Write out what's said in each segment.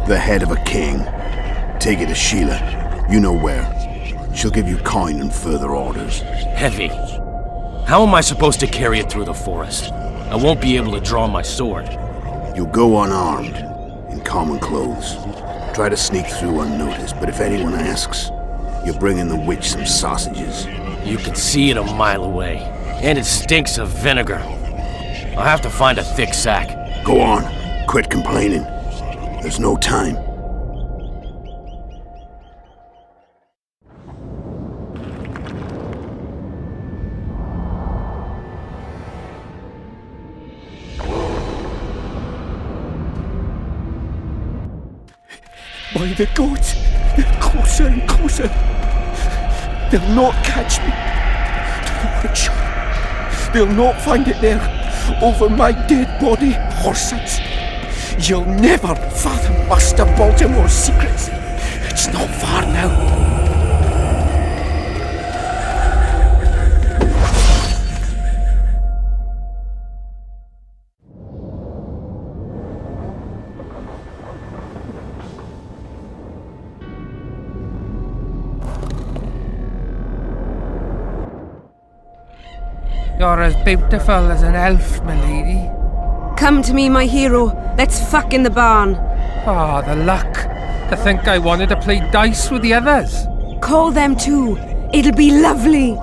The head of a king. Take it to Sheila. You know where. She'll give you coin and further orders. Heavy. How am I supposed to carry it through the forest? I won't be able to draw my sword. You'll go unarmed, in common clothes. Try to sneak through unnoticed, but if anyone asks, you're bringing the witch some sausages. You can see it a mile away, and it stinks of vinegar. I'll have to find a thick sack. Go on, quit complaining. There's no time. By the gods, they're closer and closer. They'll not catch me. The witch. They'll not find it there, over my dead body, Horsons. You'll never fathom Master Baltimore's secrets. It's not far now. You're as beautiful as an elf, my lady. Come to me, my hero. Let's fuck in the barn. Ah, the luck. To think I wanted to play dice with the others. Call them too. It'll be lovely.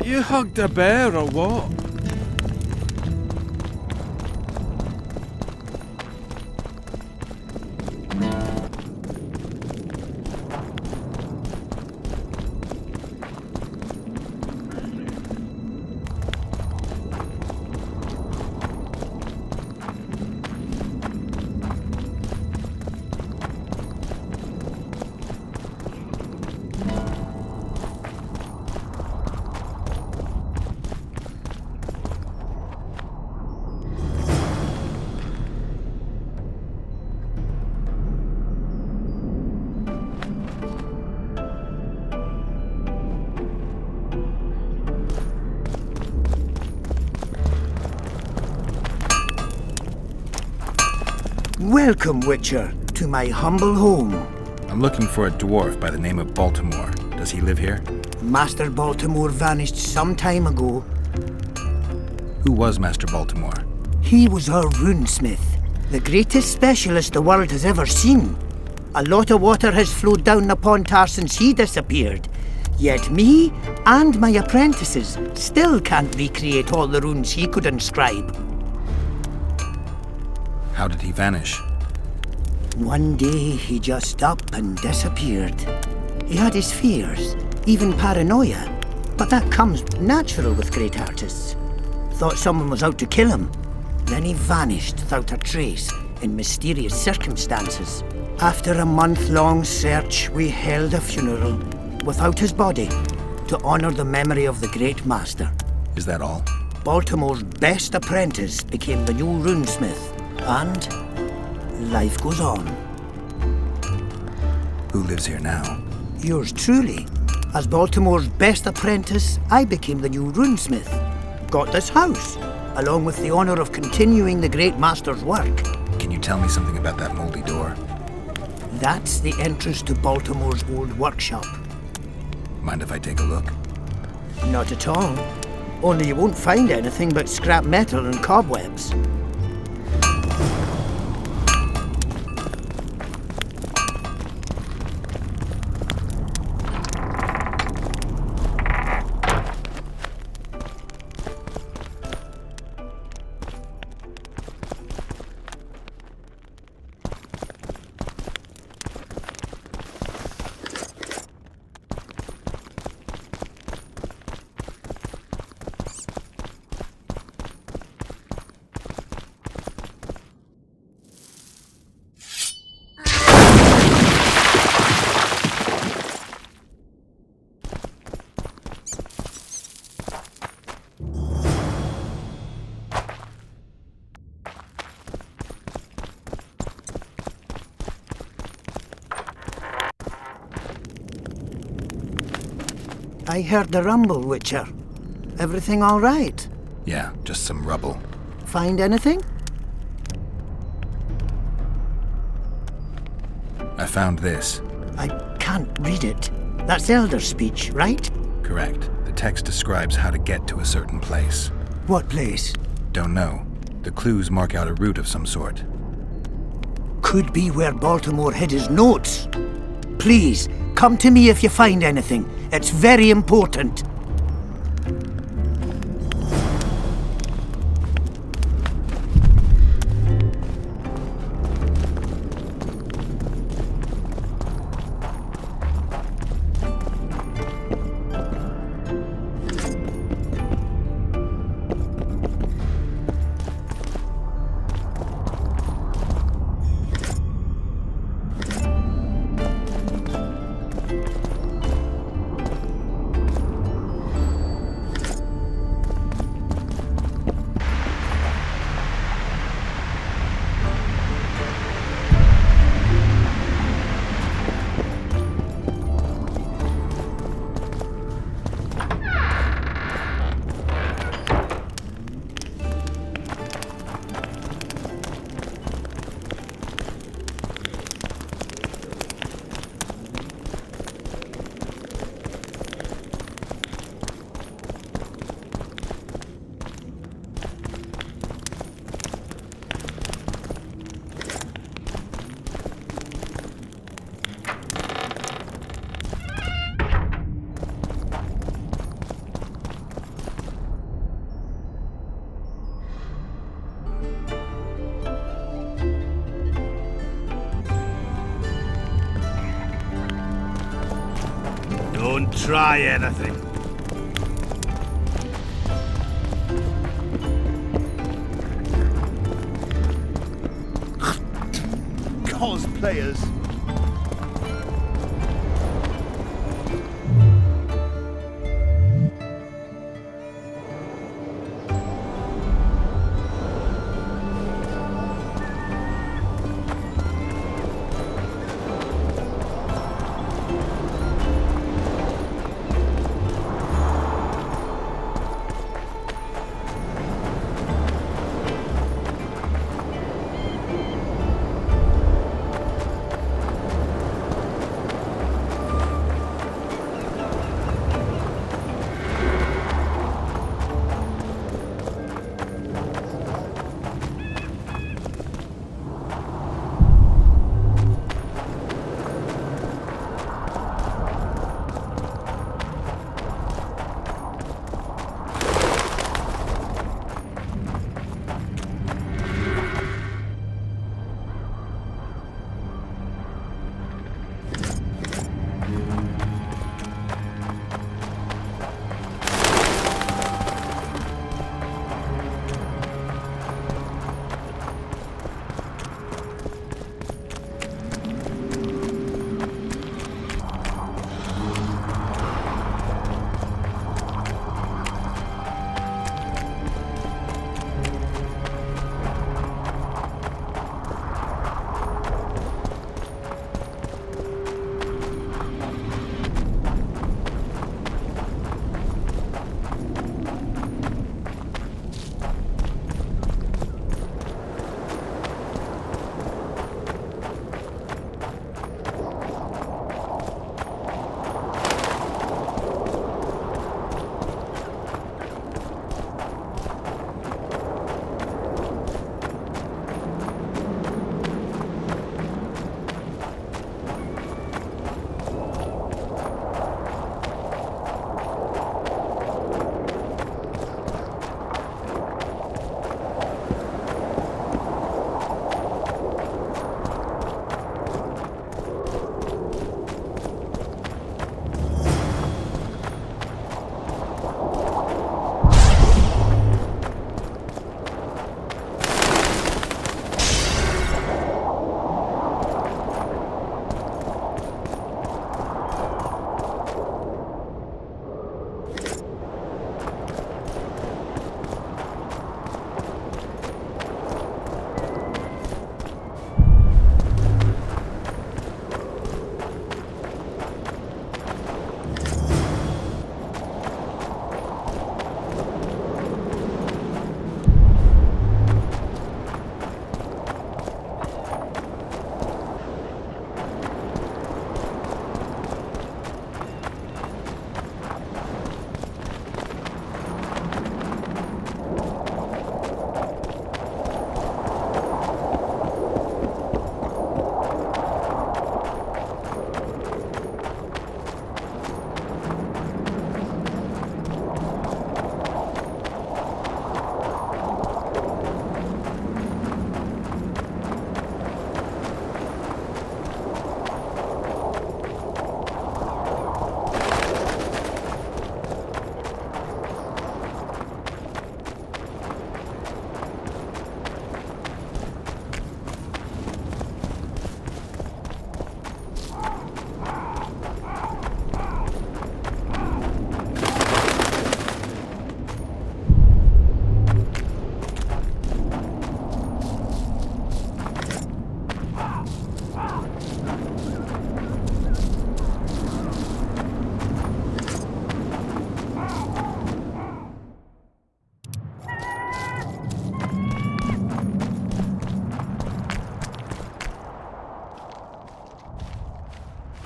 You hugged a bear or what? Welcome, Witcher, to my humble home. I'm looking for a dwarf by the name of Baltimore. Does he live here? Master Baltimore vanished some time ago. Who was Master Baltimore? He was our runesmith, the greatest specialist the world has ever seen. A lot of water has flowed down upon Tar since he disappeared. Yet me and my apprentices still can't recreate all the runes he could inscribe. How did he vanish? One day he just up and disappeared. He had his fears, even paranoia, but that comes natural with great artists. Thought someone was out to kill him. Then he vanished without a trace in mysterious circumstances. After a month-long search, we held a funeral without his body to honor the memory of the great master. Is that all? Baltimore's best apprentice became the new runesmith, and life goes on. Who lives here now? Yours truly. As Baltimore's best apprentice, I became the new runesmith. Got this house, along with the honor of continuing the great master's work. Can you tell me something about that moldy door? That's the entrance to Baltimore's old workshop. Mind if I take a look? Not at all. Only you won't find anything but scrap metal and cobwebs. I heard the rumble, Witcher. Everything all right? Yeah, just some rubble. Find anything? I found this. I can't read it. That's Elder speech, right? Correct. The text describes how to get to a certain place. What place? Don't know. The clues mark out a route of some sort. Could be where Baltimore hid his notes. Please, come to me if you find anything. It's very important. Don't try anything. Cosplayers.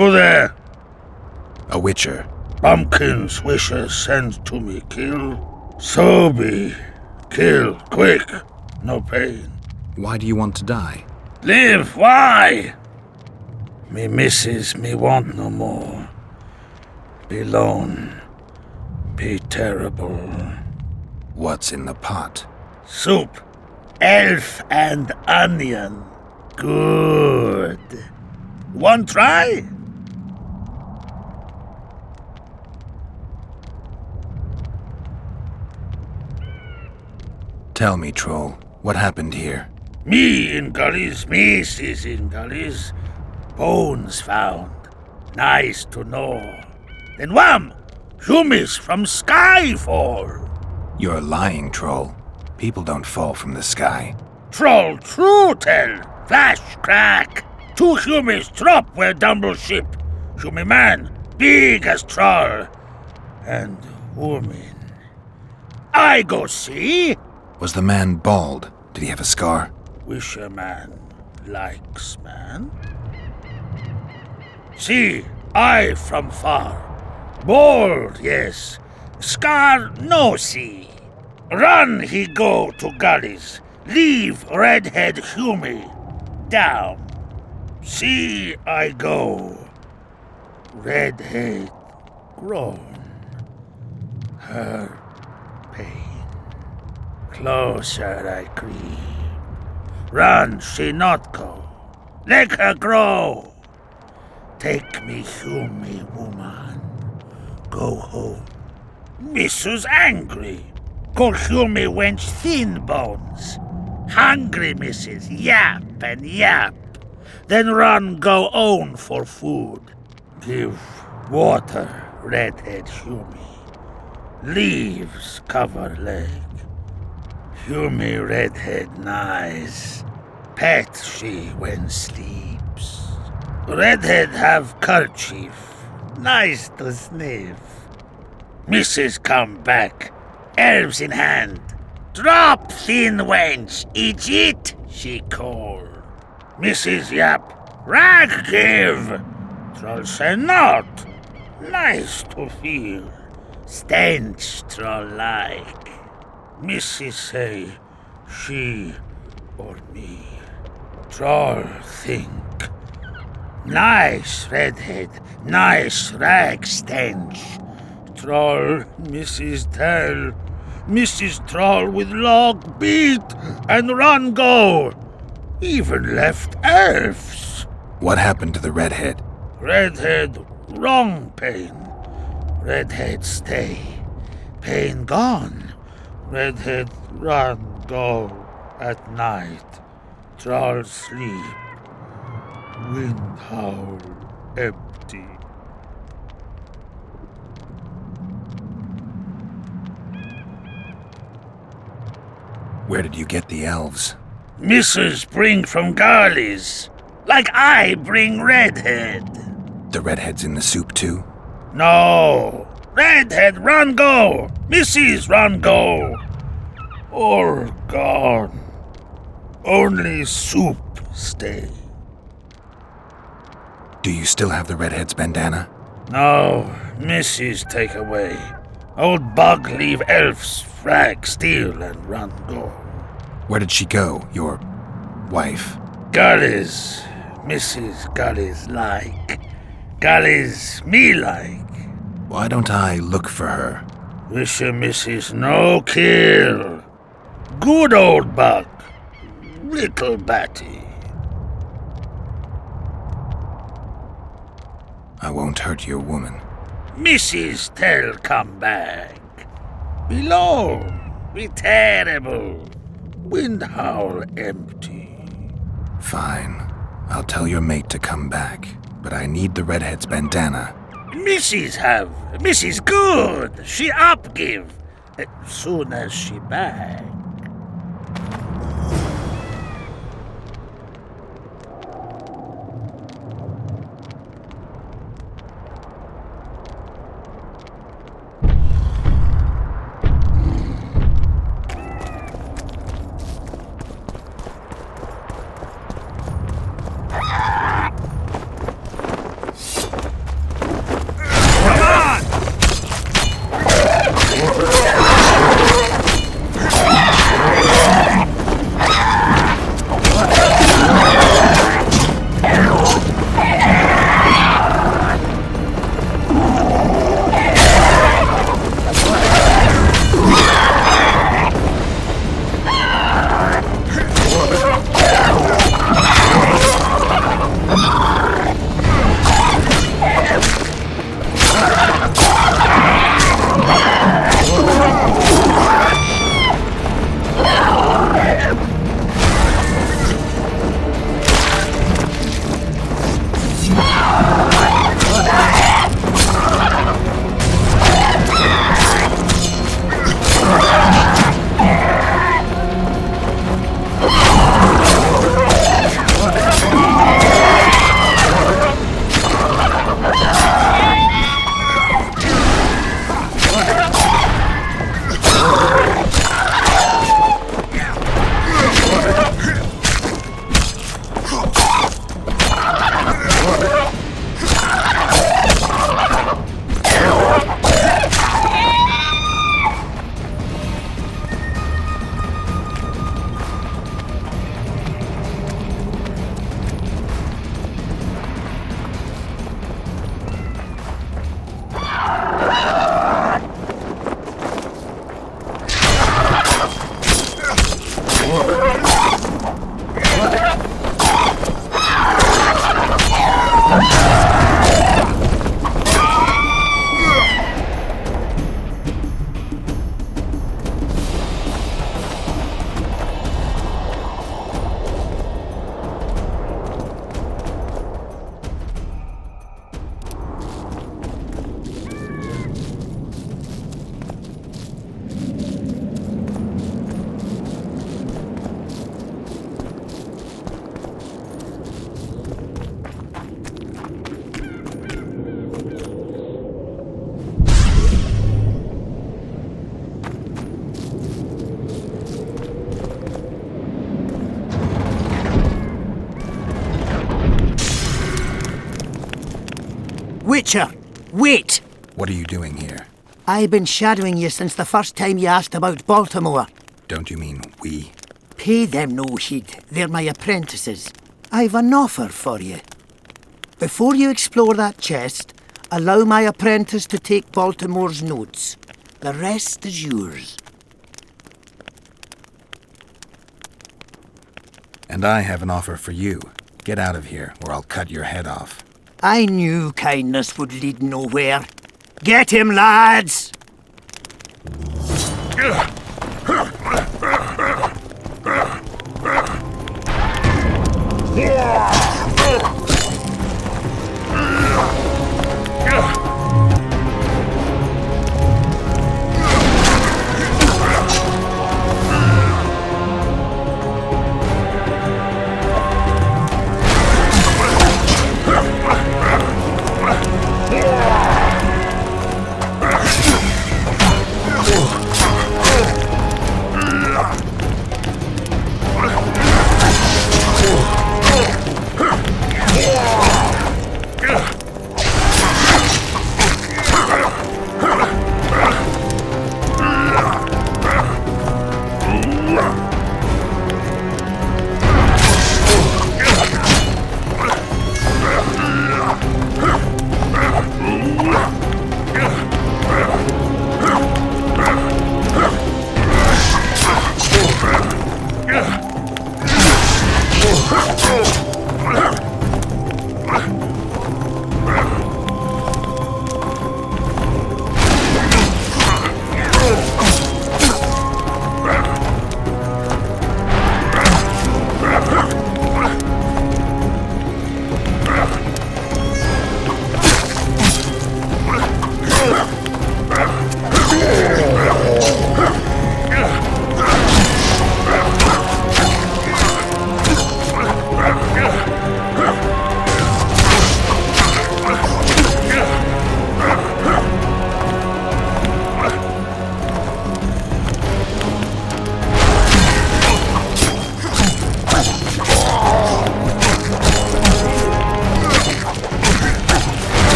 Who there? A witcher. Bumpkin's wishes sent to me kill. So be. Kill, quick. No pain. Why do you want to die? Live, why? Me missus, me want no more. Be lone. Be terrible. What's in the pot? Soup. Elf and onion. Good. One try? Tell me, Troll, what happened here? Me in gullies, Mrs. in gullies. Bones found. Nice to know. Then wham! Humans from sky fall. You're lying, Troll. People don't fall from the sky. Troll true tell. Flash crack. 2 humans drop where Dumble ship. Human man, big as troll. And woman. I go see. Was the man bald? Did he have a scar? Wish a man likes man. See, I from far. Bald, yes. Scar no see. Run he go to gullies. Leave redhead human down. See I go. Redhead grown. Her pain. Closer I creep. Run she not go. Let her grow. Take me human woman. Go home. Mrs. angry. Call human wench thin bones. Hungry Mrs. Yap and yap. Then run go own for food. Give water redhead human. Leaves cover leg. Human redhead nice. Pet she when sleeps. Redhead have kerchief. Nice to sniff. Mrs. come back. Elves in hand. Drop thin wench. Eat, she call. Mrs. Yap. Rag give. Troll say not. Nice to feel. Stench troll like. Mrs. say, she or me. Troll think. Nice redhead, nice rag stench. Troll, Mrs. tell. Mrs. Troll with log beat and run go. Even left elves. What happened to the redhead? Redhead, wrong pain. Redhead stay. Pain gone. Redhead run go at night. Troll sleep. Wind howl empty. Where did you get the elves? Mrs. bring from Garley's. Like I bring Redhead. The redhead's in the soup too? No. Redhead run go. Mrs. run go. All gone. Only soup stay. Do you still have the redhead's bandana? No. Mrs. take away. Old bug leave elves frag steal and run go. Where did she go, your wife? Gullies. Mrs. Gullies like. Gullies me like. Why don't I look for her? Wish a Mrs. no kill. Good old bug. Little batty. I won't hurt your woman. Mrs. tell come back. Below. Be terrible. Wind howl empty. Fine. I'll tell your mate to come back, but I need the redhead's bandana. Mrs. have. Mrs. good. She up give. Soon as she back. Witcher, wait! What are you doing here? I've been shadowing you since the first time you asked about Baltimore. Don't you mean we? Pay them no heed. They're my apprentices. I've an offer for you. Before you explore that chest, allow my apprentice to take Baltimore's notes. The rest is yours. And I have an offer for you. Get out of here, or I'll cut your head off. I knew kindness would lead nowhere. Get him, lads!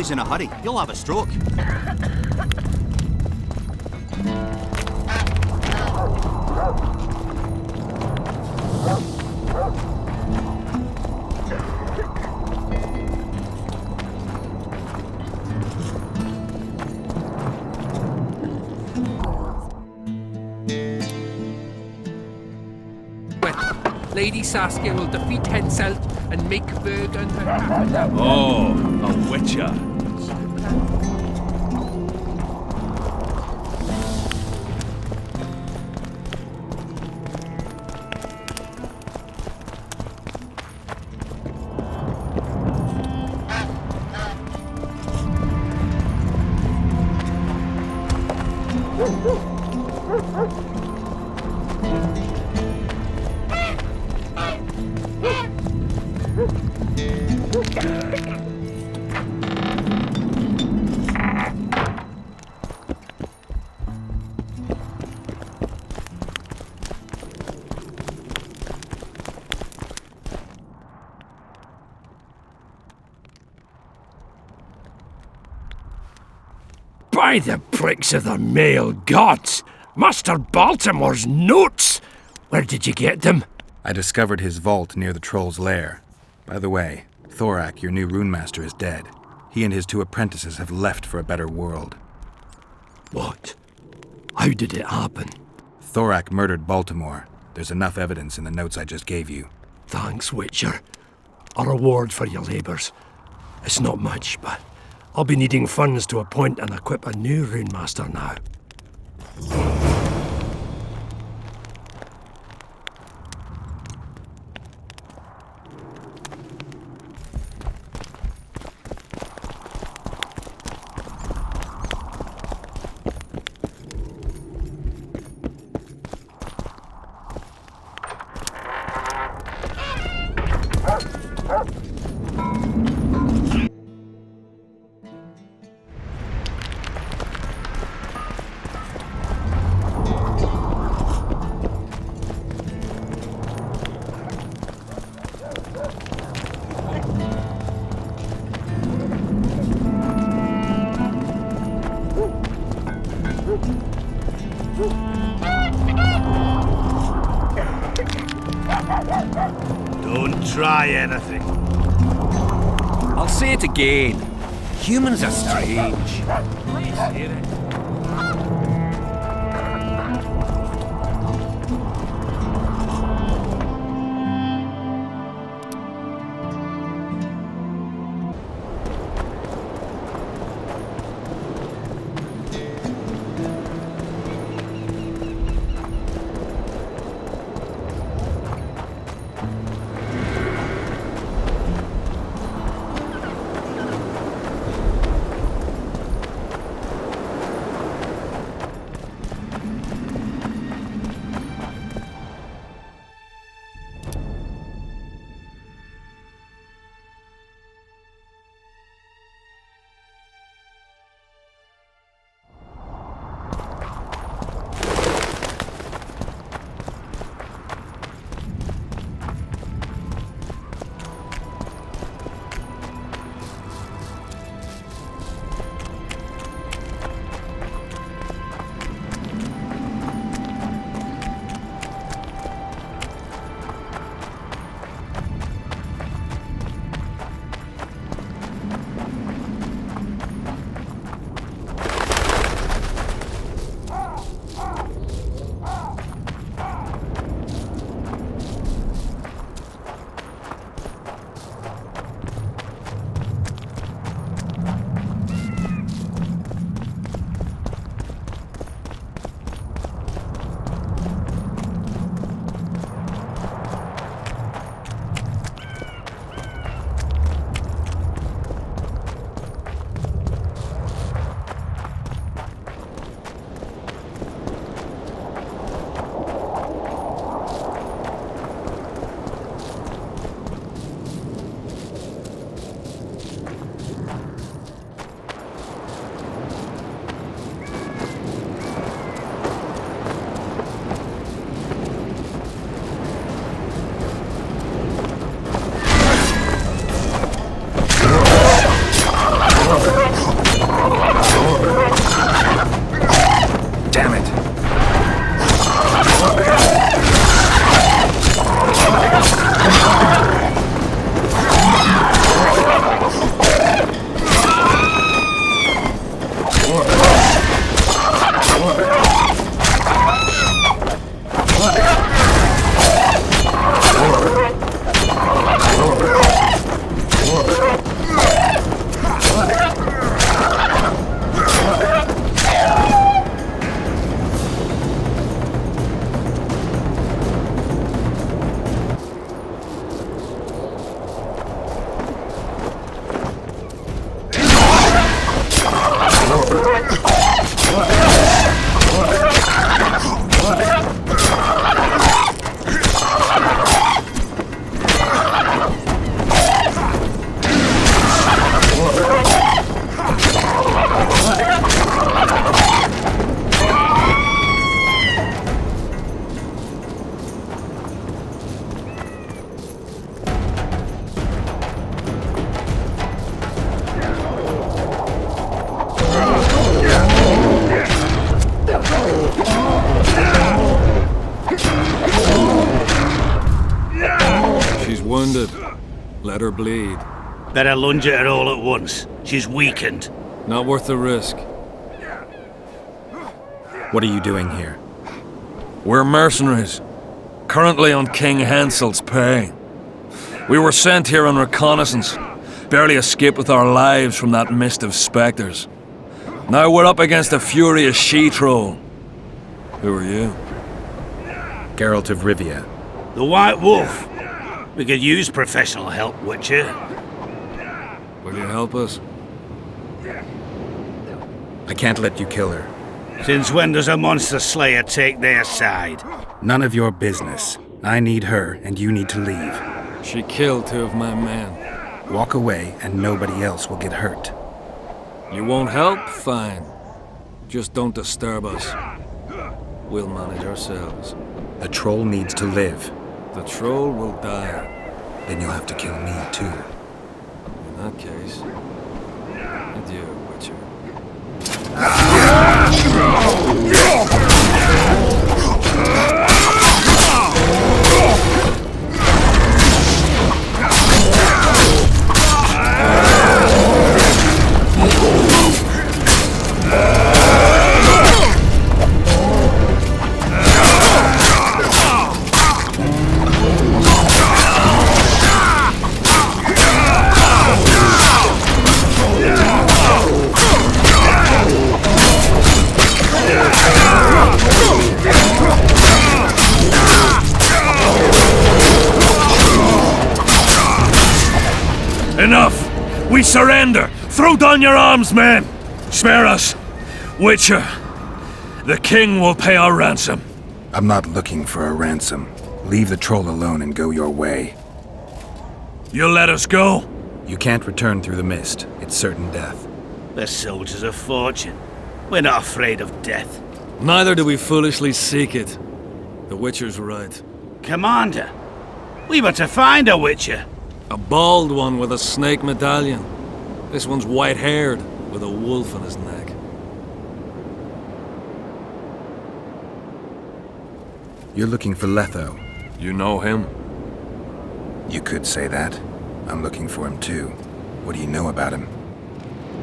always in a hurry. You'll have a stroke. Lady Saskia will defeat Henselt and make Vergen her capital. Oh, a witcher. By the pricks of the male gods! Master Baltimore's notes! Where did you get them? I discovered his vault near the troll's lair. By the way, Thorak, your new runemaster, is dead. He and his 2 apprentices have left for a better world. What? How did it happen? Thorak murdered Baltimore. There's enough evidence in the notes I just gave you. Thanks, Witcher. A reward for your labours. It's not much, but I'll be needing funds to appoint and equip a new runemaster now. Don't try anything. I'll say it again. Humans are strange. Please hear it. wounded. Let her bleed. Better lunge at her all at once. She's weakened. Not worth the risk. What are you doing here? We're mercenaries. Currently on King Hansel's pay. We were sent here on reconnaissance. Barely escaped with our lives from that mist of spectres. Now we're up against a furious she-troll. Who are you? Geralt of Rivia. The White Wolf. We could use professional help, Witcher. Will you help us? I can't let you kill her. Since when does a monster slayer take their side? None of your business. I need her, and you need to leave. She killed 2 of my men. Walk away, and nobody else will get hurt. You won't help? Fine. Just don't disturb us. We'll manage ourselves. The troll needs to live. The troll will die. Then you'll have to kill me, too. In that case... Adieu, Witcher. Enough! We surrender! Throw down your arms, men! Spare us! Witcher, the king will pay our ransom. I'm not looking for a ransom. Leave the troll alone and go your way. You'll let us go? You can't return through the mist. It's certain death. They're soldiers of fortune. We're not afraid of death. Neither do we foolishly seek it. The Witcher's right. Commander, we were to find a Witcher. A bald one with a snake medallion. This one's white-haired, with a wolf on his neck. You're looking for Letho. You know him? You could say that. I'm looking for him too. What do you know about him?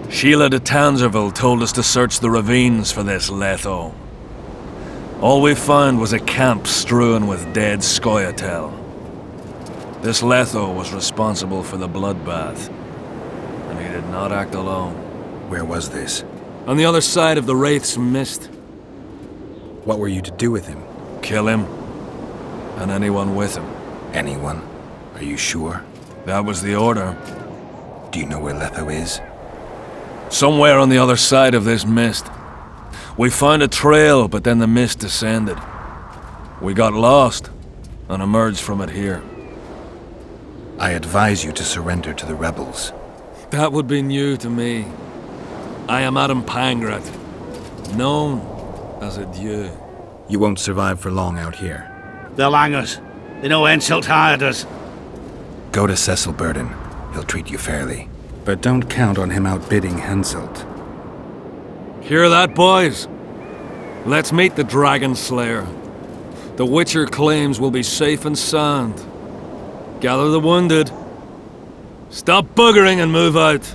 Sheila de Tangerville told us to search the ravines for this Letho. All we found was a camp strewn with dead Scoia'tael. This Letho was responsible for the bloodbath, and he did not act alone. Where was this? On the other side of the Wraith's mist. What were you to do with him? Kill him, and anyone with him. Anyone? Are you sure? That was the order. Do you know where Letho is? Somewhere on the other side of this mist. We found a trail, but then the mist descended. We got lost, and emerged from it here. I advise you to surrender to the rebels. That would be new to me. I am Adam Pangrat, known as a dieu. You won't survive for long out here. They'll hang us. They know Henselt hired us. Go to Cecil Burdon. He'll treat you fairly. But don't count on him outbidding Henselt. Hear that, boys? Let's meet the Dragon Slayer. The Witcher claims we'll be safe and sound. Gather the wounded. Stop buggering and move out.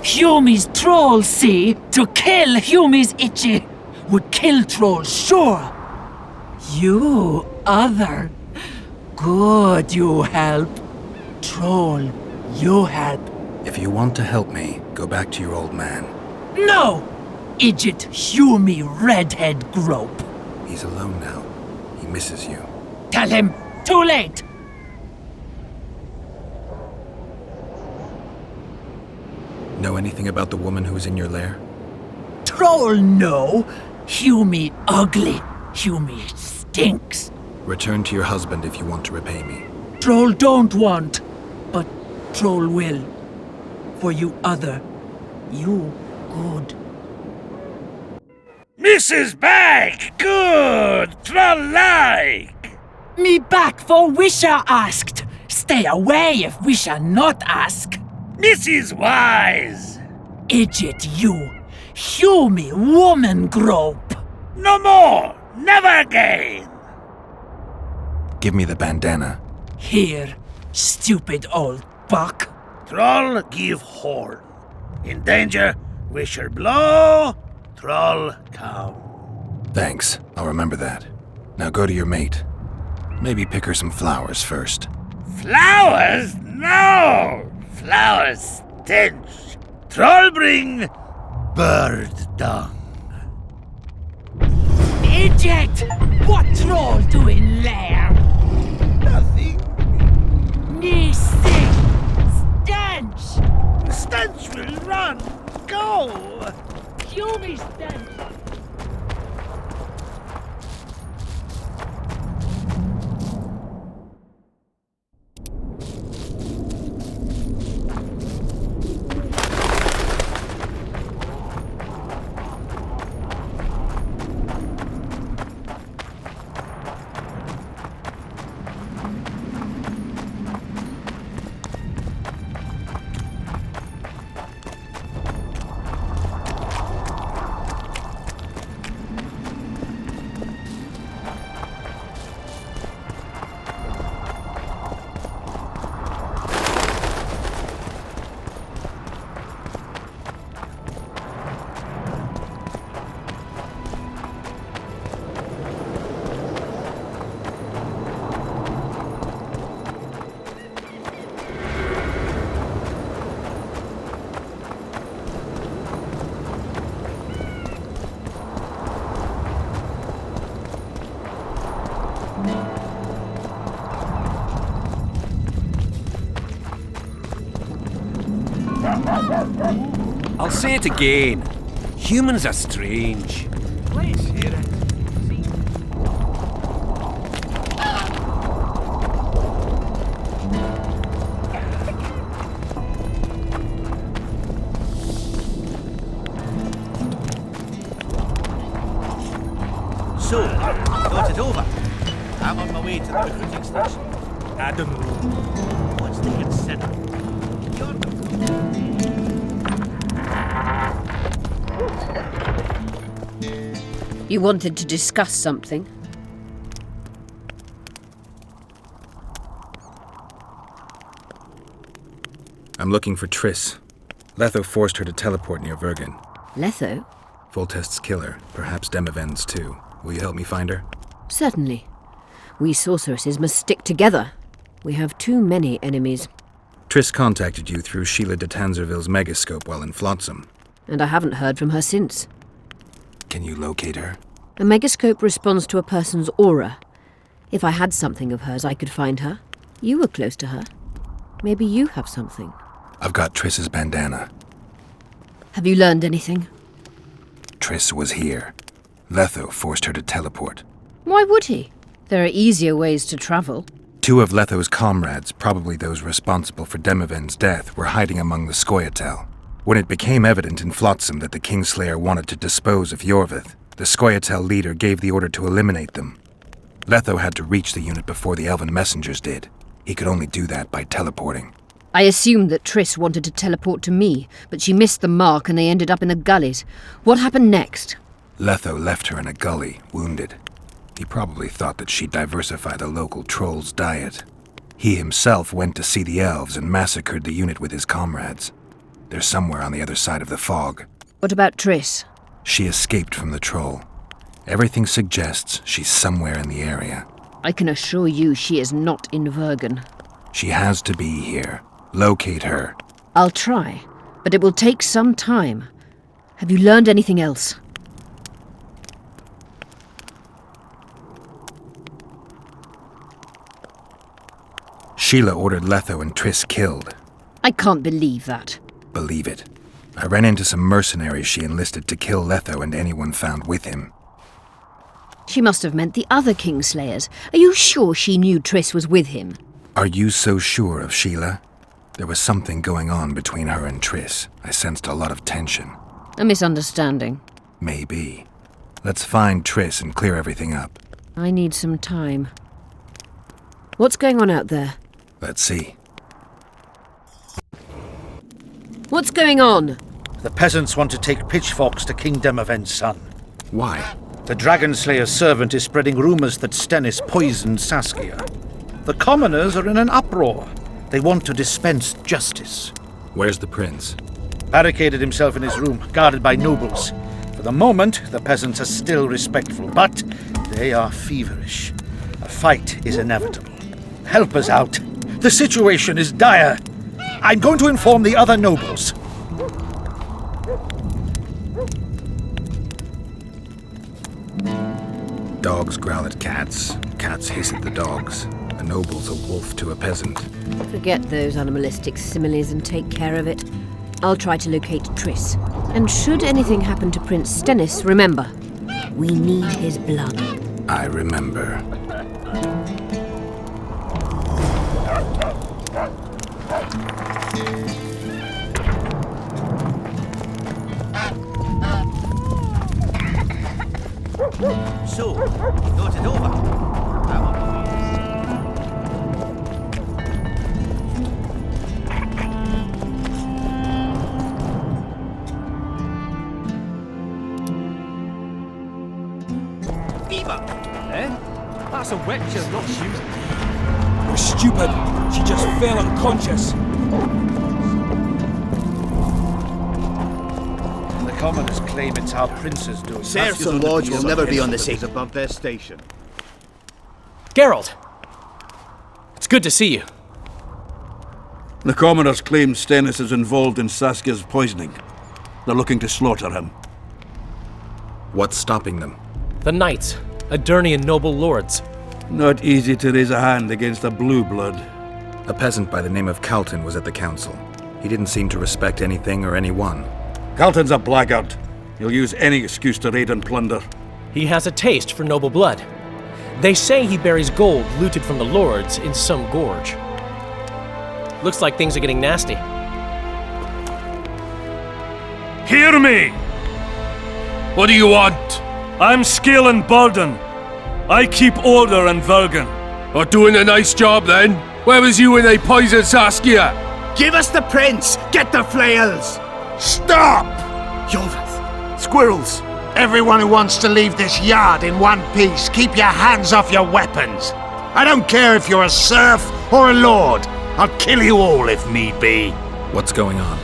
Humi's troll, see? To kill Humi's itchy would kill trolls, sure. You, other. Good, you help. Troll, you help. If you want to help me, go back to your old man. No! Idjit Humi redhead grope. He's alone now. He misses you. Tell him, too late! Know anything about the woman who's in your lair? Troll, no. Humi ugly. Humi stinks. Return to your husband if you want to repay me. Troll don't want, but Troll will. For you other, you good. Mrs. Back! Good! Troll-like! Me back for Wisha asked. Stay away if Wisha not ask. Mrs. Wise! Idjit you. Humi woman grope. No more! Never again! Give me the bandana. Here, stupid old buck. Troll give horn. In danger, wisher blow, troll cow. Thanks. I'll remember that. Now go to your mate. Maybe pick her some flowers first. Flowers? No! Flowers stench. Troll bring bird dung. Idiot! What troll doing lair? Nothing. Me sick. Stench! The stench will run. Go! You me stench! I'll say it again. Humans are strange. Let's hear it. So, got it over. I'm on my way to the recruiting station. Adam, what's to consider? You wanted to discuss something? I'm looking for Triss. Letho forced her to teleport near Vergen. Letho? Foltest's killer, perhaps Demavend's too. Will you help me find her? Certainly. We sorceresses must stick together. We have too many enemies. Triss contacted you through Sheila de Tanzerville's megascope while in Flotsam. And I haven't heard from her since. Can you locate her? A megascope responds to a person's aura. If I had something of hers, I could find her. You were close to her. Maybe you have something. I've got Triss's bandana. Have you learned anything? Triss was here. Letho forced her to teleport. Why would he? There are easier ways to travel. Two of Letho's comrades, probably those responsible for Demavend's death, were hiding among the Scoia'tael. When it became evident in Flotsam that the Kingslayer wanted to dispose of Yorvith, the Scoia'tael leader gave the order to eliminate them. Letho had to reach the unit before the elven messengers did. He could only do that by teleporting. I assumed that Triss wanted to teleport to me, but she missed the mark and they ended up in the gullies. What happened next? Letho left her in a gully, wounded. He probably thought that she'd diversify the local trolls' diet. He himself went to see the elves and massacred the unit with his comrades. They're somewhere on the other side of the fog. What about Triss? She escaped from the troll. Everything suggests she's somewhere in the area. I can assure you she is not in Vergen. She has to be here. Locate her. I'll try, but it will take some time. Have you learned anything else? Sheila ordered Letho and Triss killed. I can't believe that. Believe it. I ran into some mercenaries she enlisted to kill Letho and anyone found with him. She must have meant the other Kingslayers. Are you sure she knew Triss was with him? Are you so sure of Sheila? There was something going on between her and Triss. I sensed a lot of tension. A misunderstanding. Maybe. Let's find Triss and clear everything up. I need some time. What's going on out there? Let's see. What's going on? The peasants want to take pitchforks to King Demavend's son. Why? The Dragonslayer's servant is spreading rumors that Stennis poisoned Saskia. The commoners are in an uproar. They want to dispense justice. Where's the prince? Barricaded himself in his room, guarded by nobles. For the moment, the peasants are still respectful, but they are feverish. A fight is inevitable. Help us out. The situation is dire. I'm going to inform the other nobles. Dogs growl at cats. Cats hiss at the dogs. A noble's a wolf to a peasant. Forget those animalistic similes and take care of it. I'll try to locate Triss. And should anything happen to Prince Stennis, remember, we need his blood. I remember. So, you thought it over? Eva! Eh? That's a witcher, not you. You're stupid. She just fell unconscious. The commoners claim it's our princes doing. Serfs and lords will never be on the same above their station. Geralt! It's good to see you. The commoners claim Stennis is involved in Saskia's poisoning. They're looking to slaughter him. What's stopping them? The knights, Adernian noble lords. Not easy to raise a hand against a blue blood. A peasant by the name of Calton was at the council. He didn't seem to respect anything or anyone. Calton's a blackguard. He'll use any excuse to raid and plunder. He has a taste for noble blood. They say he buries gold looted from the lords in some gorge. Looks like things are getting nasty. Hear me! What do you want? I'm Cecil Burdon. I keep order in Vergen. Are doing a nice job then? Where was you when they poisoned Saskia? Give us the prince! Get the flails! Stop! Jorveth! Squirrels! Everyone who wants to leave this yard in one piece, keep your hands off your weapons! I don't care if you're a serf or a lord. I'll kill you all if need be. What's going on?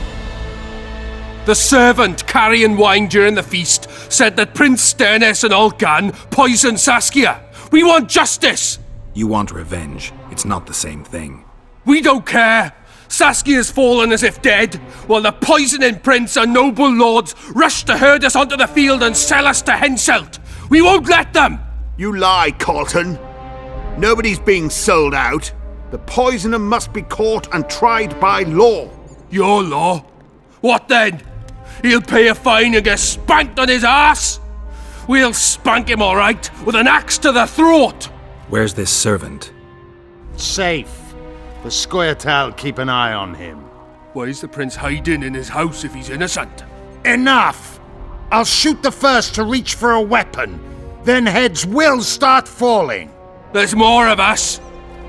The servant carrying wine during the feast said that Prince Stennis and Olgan poisoned Saskia. We want justice! You want revenge. It's not the same thing. We don't care. Saskia's fallen as if dead, while the poisoning prince and noble lords rush to herd us onto the field and sell us to Henselt. We won't let them! You lie, Calton. Nobody's being sold out. The poisoner must be caught and tried by law. Your law? What then? He'll pay a fine and get spanked on his ass? We'll spank him all right, with an axe to the throat! Where's this servant? Safe. The Scoia'tael keep an eye on him. Why is the prince hiding in his house if he's innocent? Enough! I'll shoot the first to reach for a weapon. Then heads will start falling. There's more of us.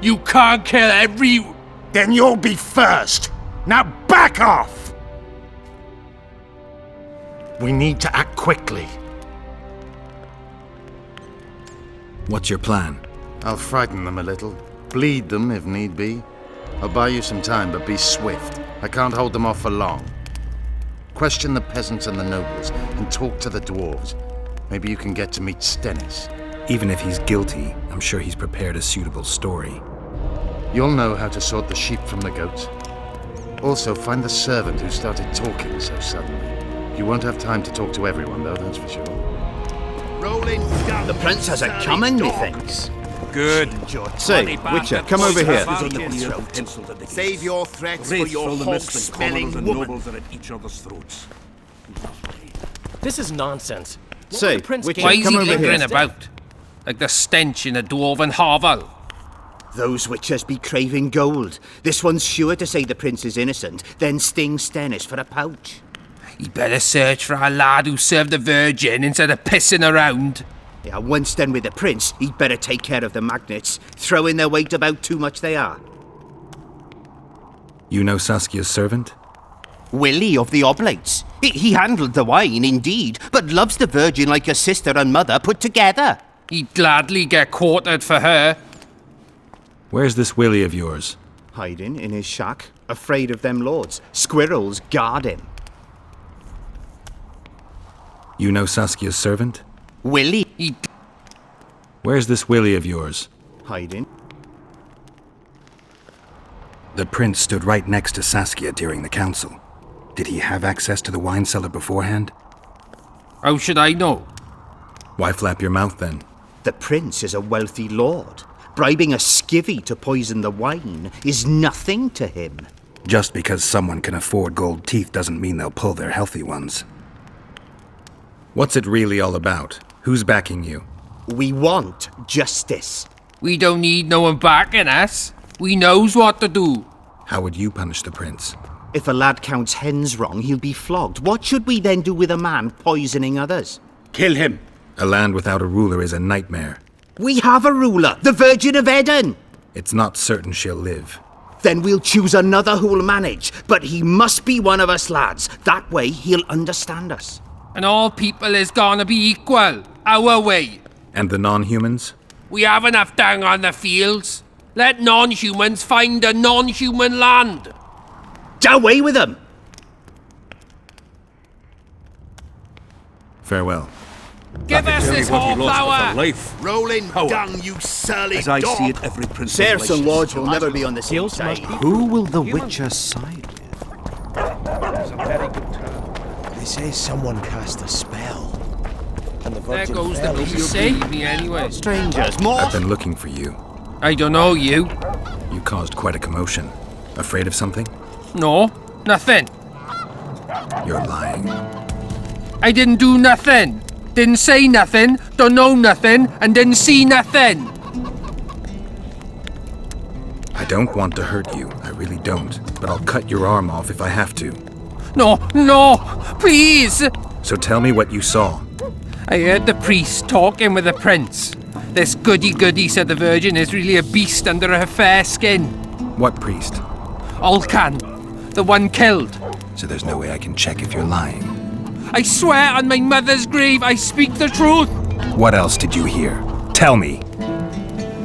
You can't kill every... Then you'll be first. Now back off! We need to act quickly. What's your plan? I'll frighten them a little. Bleed them if need be. I'll buy you some time, but be swift. I can't hold them off for long. Question the peasants and the nobles, and talk to the dwarves. Maybe you can get to meet Stennis. Even if he's guilty, I'm sure he's prepared a suitable story. You'll know how to sort the sheep from the goats. Also, find the servant who started talking so suddenly. You won't have time to talk to everyone, though, that's for sure. Rolling down. The prince has it coming, methinks. Good. Say, Witcher, come over here. Save your threats for your hog-smelling woman. Are at each other's throats. This is nonsense. Say, Witcher, why is come he over lingering here. about? Like the stench in a dwarven hovel. Those witchers be craving gold. This one's sure to say the prince is innocent, then sting Stennis for a pouch. He'd better search for a lad who served the Vergen instead of pissing around. Yeah, once done with the prince, he'd better take care of the magnets. Throwing their weight about too much they are. You know Saskia's servant? Willie of the Oblates. He handled the wine, indeed, but loves the Virgin like a sister and mother put together. He'd gladly get quartered for her. Where's this Willie of yours? Hiding in his shack, afraid of them lords. Squirrels guard him. You know Saskia's servant? Willie? Where's this Willie of yours? Hiding. The prince stood right next to Saskia during the council. Did he have access to the wine cellar beforehand? How should I know? Why flap your mouth then? The prince is a wealthy lord. Bribing a skivvy to poison the wine is nothing to him. Just because someone can afford gold teeth doesn't mean they'll pull their healthy ones. What's it really all about? Who's backing you? We want justice. We don't need no one backing us. We knows what to do. How would you punish the prince? If a lad counts hens wrong, he'll be flogged. What should we then do with a man poisoning others? Kill him. A land without a ruler is a nightmare. We have a ruler, the Virgin of Eden. It's not certain she'll live. Then we'll choose another who'll manage, but he must be one of us lads. That way he'll understand us. And all people is gonna be equal, our way. And the non-humans? We have enough dung on the fields. Let non-humans find a non-human land. Away with them! Farewell. Give us this whole power! Rolling dung, you surly As I dog! see it, every prince. Sirs and lords will never be on the same side. Who will the Witcher side with? It's a very good turn. They say someone cast a spell. And the There Virgin goes the fell. priest saved me anyway. Strangers, more? I've been looking for you. I don't know you. You caused quite a commotion. Afraid of something? No, nothing. You're lying. I didn't do nothing. Didn't say nothing, don't know nothing, and didn't see nothing. I don't want to hurt you. I really don't. But I'll cut your arm off if I have to. No, please! So tell me what you saw. I heard the priest talking with the prince. This goody-goody said the Virgin is really a beast under her fair skin. What priest? Olcan, the one killed. So there's no way I can check if you're lying. I swear on my mother's grave I speak the truth. What else did you hear? Tell me.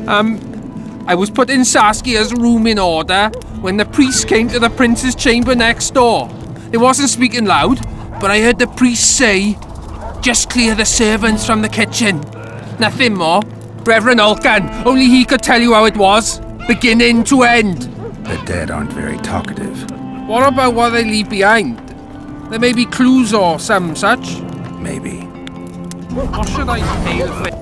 I was put in Saskia's room in order when the priest came to the prince's chamber next door. They wasn't speaking loud, but I heard the priest say, "Just clear the servants from the kitchen." Nothing more. Reverend Olcan, only he could tell you how it was, beginning to end. The dead aren't very talkative. What about what they leave behind? There may be clues or some such. Maybe. What should I pay for it?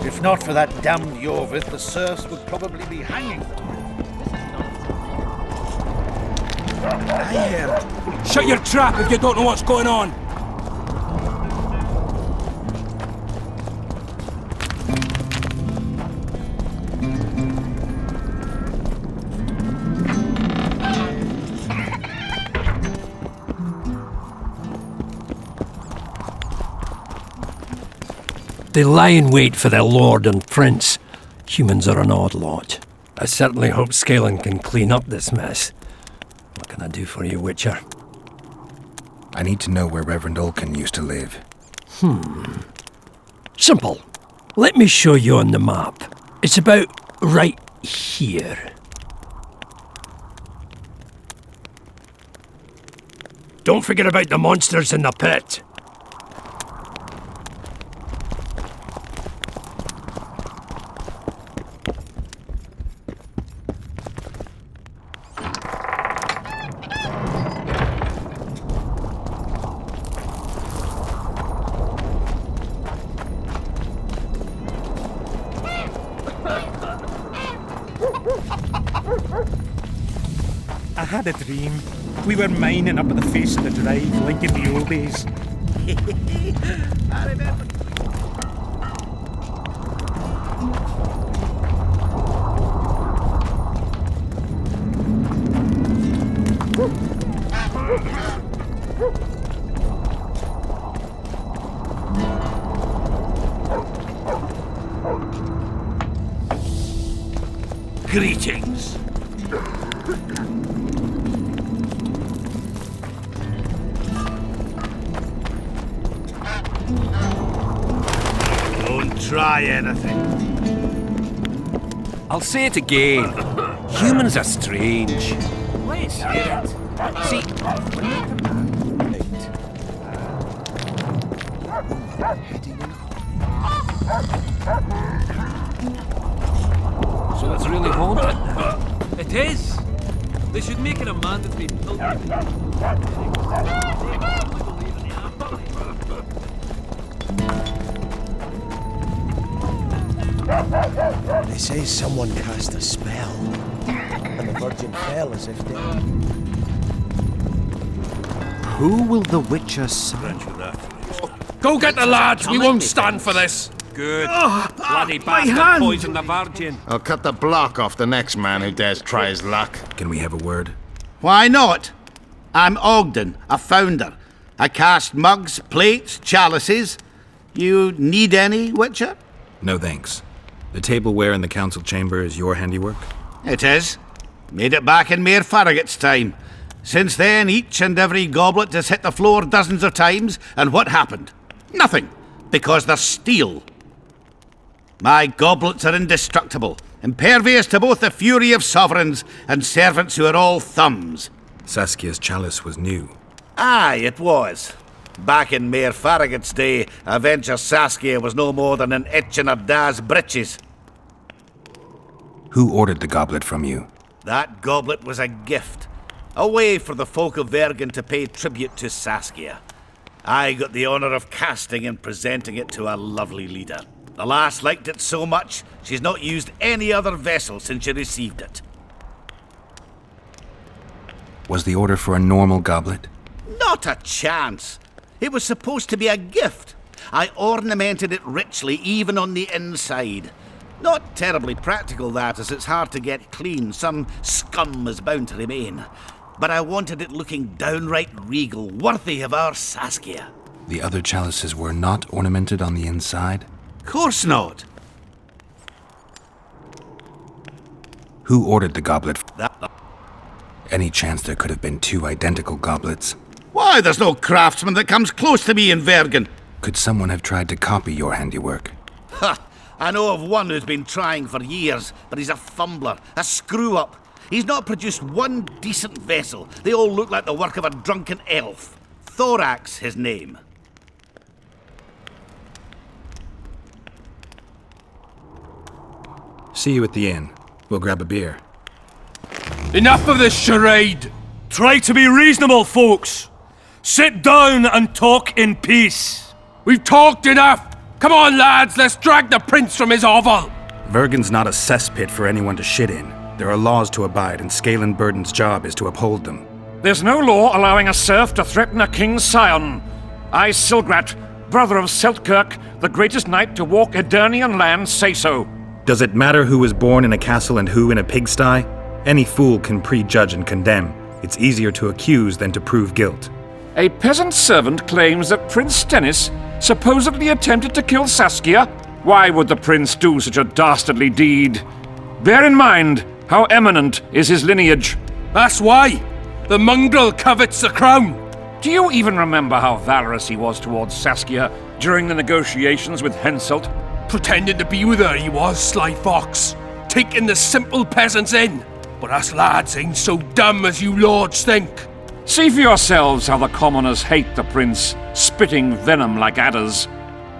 If not for that damned Yorvith, the serfs would probably be hanging them. Shut your trap if you don't know what's going on. They lie in wait for their lord and prince. Humans are an odd lot. I certainly hope Scalen can clean up this mess. What can I do for you, Witcher? I need to know where Reverend Olcan used to live. Simple. Let me show you on the map. It's about right here. Don't forget about the monsters in the pit. I had a dream. We were mining up at the face of the drive, like in the old days. I remember. Greetings. Don't try anything. I'll say it again. Humans are strange. Wait, see, So it's really haunted now. it is. They should make it a mandatory pilgrimage. They say someone cast a spell, and the Virgin fell as if dead. Who will the Witcher summon? Go get the lads, we won't stand for this. Good. Oh, Bloody my bastard hand! poisoned the Vergen. I'll cut the block off the next man who dares try his luck. Can we have a word? Why not? I'm Ogden, a founder. I cast mugs, plates, chalices. You need any, Witcher? No thanks. The tableware in the council chamber is your handiwork? It is. Made it back in Mayor Farragut's time. Since then, each and every goblet has hit the floor dozens of times, and what happened? Nothing, because they're steel. My goblets are indestructible, impervious to both the fury of sovereigns and servants who are all thumbs. Saskia's chalice was new. Aye, it was. Back in Mayor Farragut's day, Avenger Saskia was no more than an itch in her da's breeches. Who ordered the goblet from you? That goblet was a gift. A way for the folk of Vergen to pay tribute to Saskia. I got the honour of casting and presenting it to our lovely leader. The lass liked it so much, she's not used any other vessel since she received it. Was the order for a normal goblet? Not a chance. It was supposed to be a gift. I ornamented it richly, even on the inside. Not terribly practical, that, as it's hard to get clean. Some scum is bound to remain. But I wanted it looking downright regal, worthy of our Saskia. The other chalices were not ornamented on the inside? Course not. Who ordered the goblet? Any chance there could have been two identical goblets? Why, there's no craftsman that comes close to me in Vergen. Could someone have tried to copy your handiwork? Ha! I know of one who's been trying for years, but he's a fumbler, a screw-up. He's not produced one decent vessel. They all look like the work of a drunken elf. Thorax, his name. See you at the inn. We'll grab a beer. Enough of this charade! Try to be reasonable, folks. Sit down and talk in peace. We've talked enough! Come on, lads, let's drag the prince from his hovel! Vergen's not a cesspit for anyone to shit in. There are laws to abide, and Cecil Burdon's job is to uphold them. There's no law allowing a serf to threaten a king's scion. I, Silgrat, brother of Seltkirk, the greatest knight to walk Edirnian land, say so. Does it matter who was born in a castle and who in a pigsty? Any fool can prejudge and condemn. It's easier to accuse than to prove guilt. A peasant servant claims that Prince Stennis supposedly attempted to kill Saskia. Why would the prince do such a dastardly deed? Bear in mind how eminent is his lineage. That's why! The mongrel covets the crown! Do you even remember how valorous he was towards Saskia during the negotiations with Henselt? Pretending to be with her he was, sly fox. Taking the simple peasants in. But us lads ain't so dumb as you lords think. See for yourselves how the commoners hate the prince, spitting venom like adders.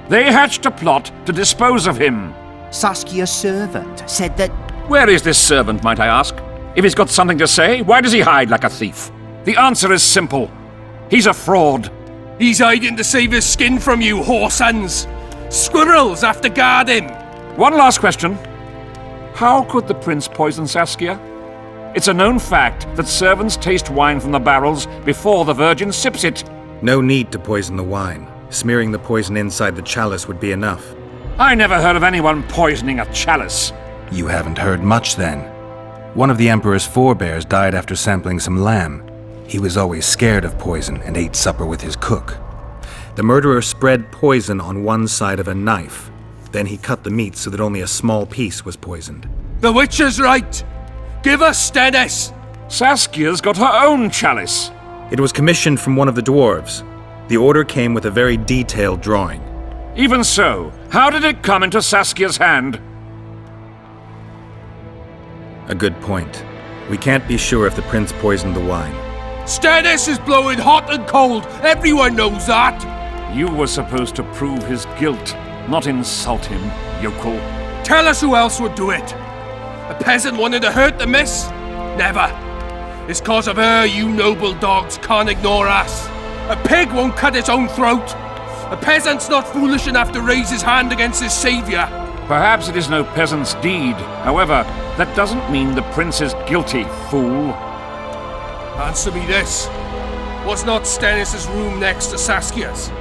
They hatched a plot to dispose of him. Saskia's servant said that... Where is this servant, might I ask? If he's got something to say, why does he hide like a thief? The answer is simple. He's a fraud. He's hiding to save his skin from you, whoresons. Squirrels have to guard him. One last question. How could the prince poison Saskia? It's a known fact that servants taste wine from the barrels before the Virgin sips it. No need to poison the wine. Smearing the poison inside the chalice would be enough. I never heard of anyone poisoning a chalice. You haven't heard much, then. One of the Emperor's forebears died after sampling some lamb. He was always scared of poison and ate supper with his cook. The murderer spread poison on one side of a knife. Then he cut the meat so that only a small piece was poisoned. The Witcher's right. Give us Stennis. Saskia's got her own chalice. It was commissioned from one of the dwarves. The order came with a very detailed drawing. Even so, how did it come into Saskia's hand? A good point. We can't be sure if the prince poisoned the wine. Stennis is blowing hot and cold. Everyone knows that. You were supposed to prove his guilt, not insult him, yokel. Tell us who else would do it. A peasant wanted to hurt the miss? Never. It's cause of her you noble dogs can't ignore us. A pig won't cut its own throat. A peasant's not foolish enough to raise his hand against his saviour. Perhaps it is no peasant's deed. However, that doesn't mean the prince is guilty, fool. Answer me this. Was not Stennis' room next to Saskia's?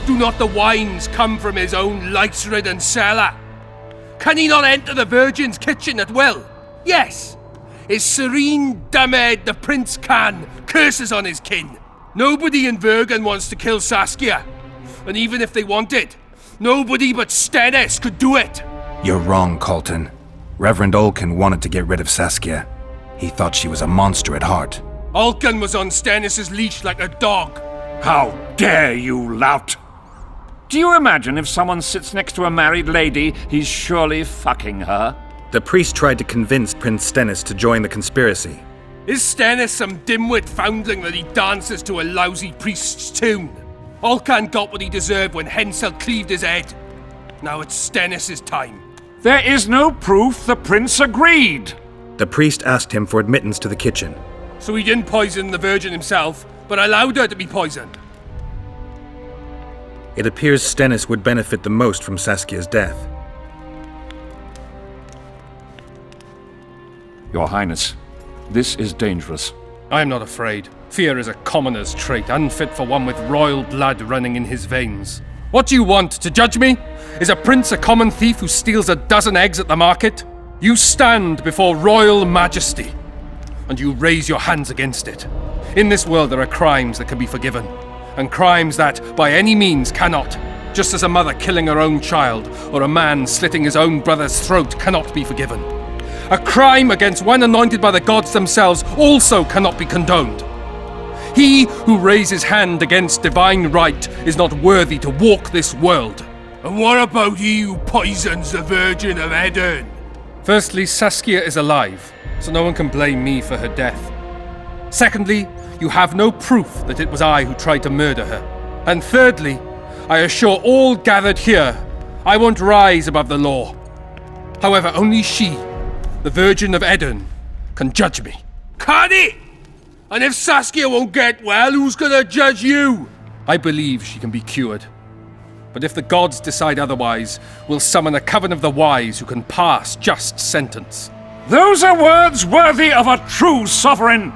Do not the wines come from his own lice-ridden cellar? Can he not enter the Vergen's kitchen at will? Yes. His serene dumbhead the prince can. Curses on his kin. Nobody in Vergen wants to kill Saskia. And even if they wanted, nobody but Stennis could do it. You're wrong, Colton. Reverend Olkin wanted to get rid of Saskia. He thought she was a monster at heart. Olkin was on Stennis' leash like a dog. How dare you, lout! Do you imagine if someone sits next to a married lady, he's surely fucking her? The priest tried to convince Prince Stennis to join the conspiracy. Is Stennis some dimwit foundling that he dances to a lousy priest's tune? Olcan got what he deserved when Hensel cleaved his head. Now it's Stennis' time. There is no proof the prince agreed. The priest asked him for admittance to the kitchen. So he didn't poison the Virgin himself, but allowed her to be poisoned. It appears Stennis would benefit the most from Saskia's death. Your Highness, this is dangerous. I am not afraid. Fear is a commoner's trait, unfit for one with royal blood running in his veins. What do you want, to judge me? Is a prince a common thief who steals a dozen eggs at the market? You stand before royal majesty, and you raise your hands against it. In this world there are crimes that can be forgiven, and crimes that, by any means, cannot. Just as a mother killing her own child, or a man slitting his own brother's throat cannot be forgiven. A crime against one anointed by the gods themselves also cannot be condoned. He who raises hand against divine right is not worthy to walk this world. And what about he who poisons the Virgin of Eden? Firstly, Saskia is alive, so no one can blame me for her death. Secondly, you have no proof that it was I who tried to murder her. And thirdly, I assure all gathered here, I won't rise above the law. However, only she, the Virgin of Eden, can judge me. Can it? And if Saskia won't get well, who's gonna judge you? I believe she can be cured. But if the gods decide otherwise, we'll summon a coven of the wise who can pass just sentence. Those are words worthy of a true sovereign!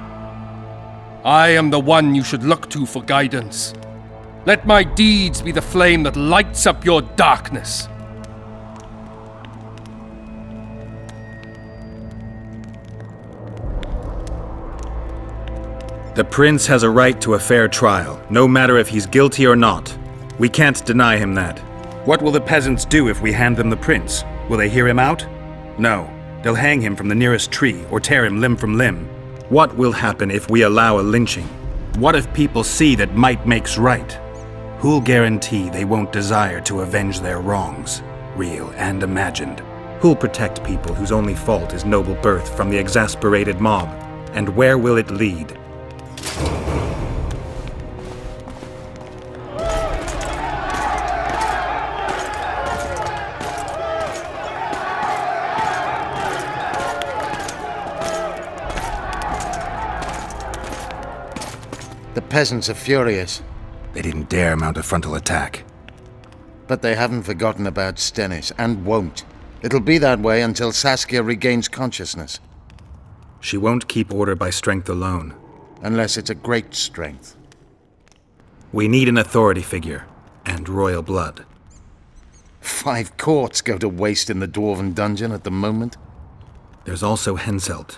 I am the one you should look to for guidance. Let my deeds be the flame that lights up your darkness. The prince has a right to a fair trial, no matter if he's guilty or not. We can't deny him that. What will the peasants do if we hand them the prince? Will they hear him out? No. They'll hang him from the nearest tree or tear him limb from limb. What will happen if we allow a lynching? What if people see that might makes right? Who'll guarantee they won't desire to avenge their wrongs, real and imagined? Who'll protect people whose only fault is noble birth from the exasperated mob? And where will it lead? The peasants are furious. They didn't dare mount a frontal attack. But they haven't forgotten about Stennis, and won't. It'll be that way until Saskia regains consciousness. She won't keep order by strength alone. Unless it's a great strength. We need an authority figure, and royal blood. 5 courts go to waste in the Dwarven dungeon at the moment. There's also Henselt.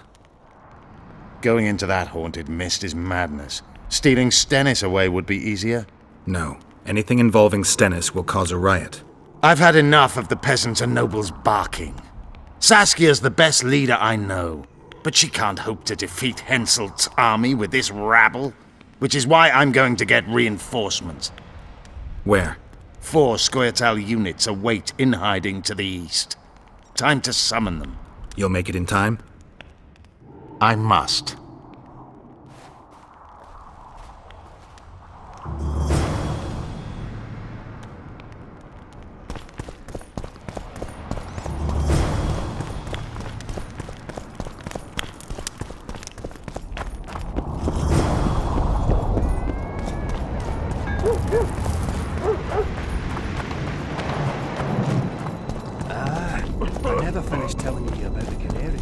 Going into that haunted mist is madness. Stealing Stennis away would be easier. No. Anything involving Stennis will cause a riot. I've had enough of the peasants and nobles barking. Saskia's the best leader I know, but she can't hope to defeat Henselt's army with this rabble, which is why I'm going to get reinforcements. Where? 4 Scoia'tael units await in hiding to the east. Time to summon them. You'll make it in time? I must. I never finished telling you about the canary.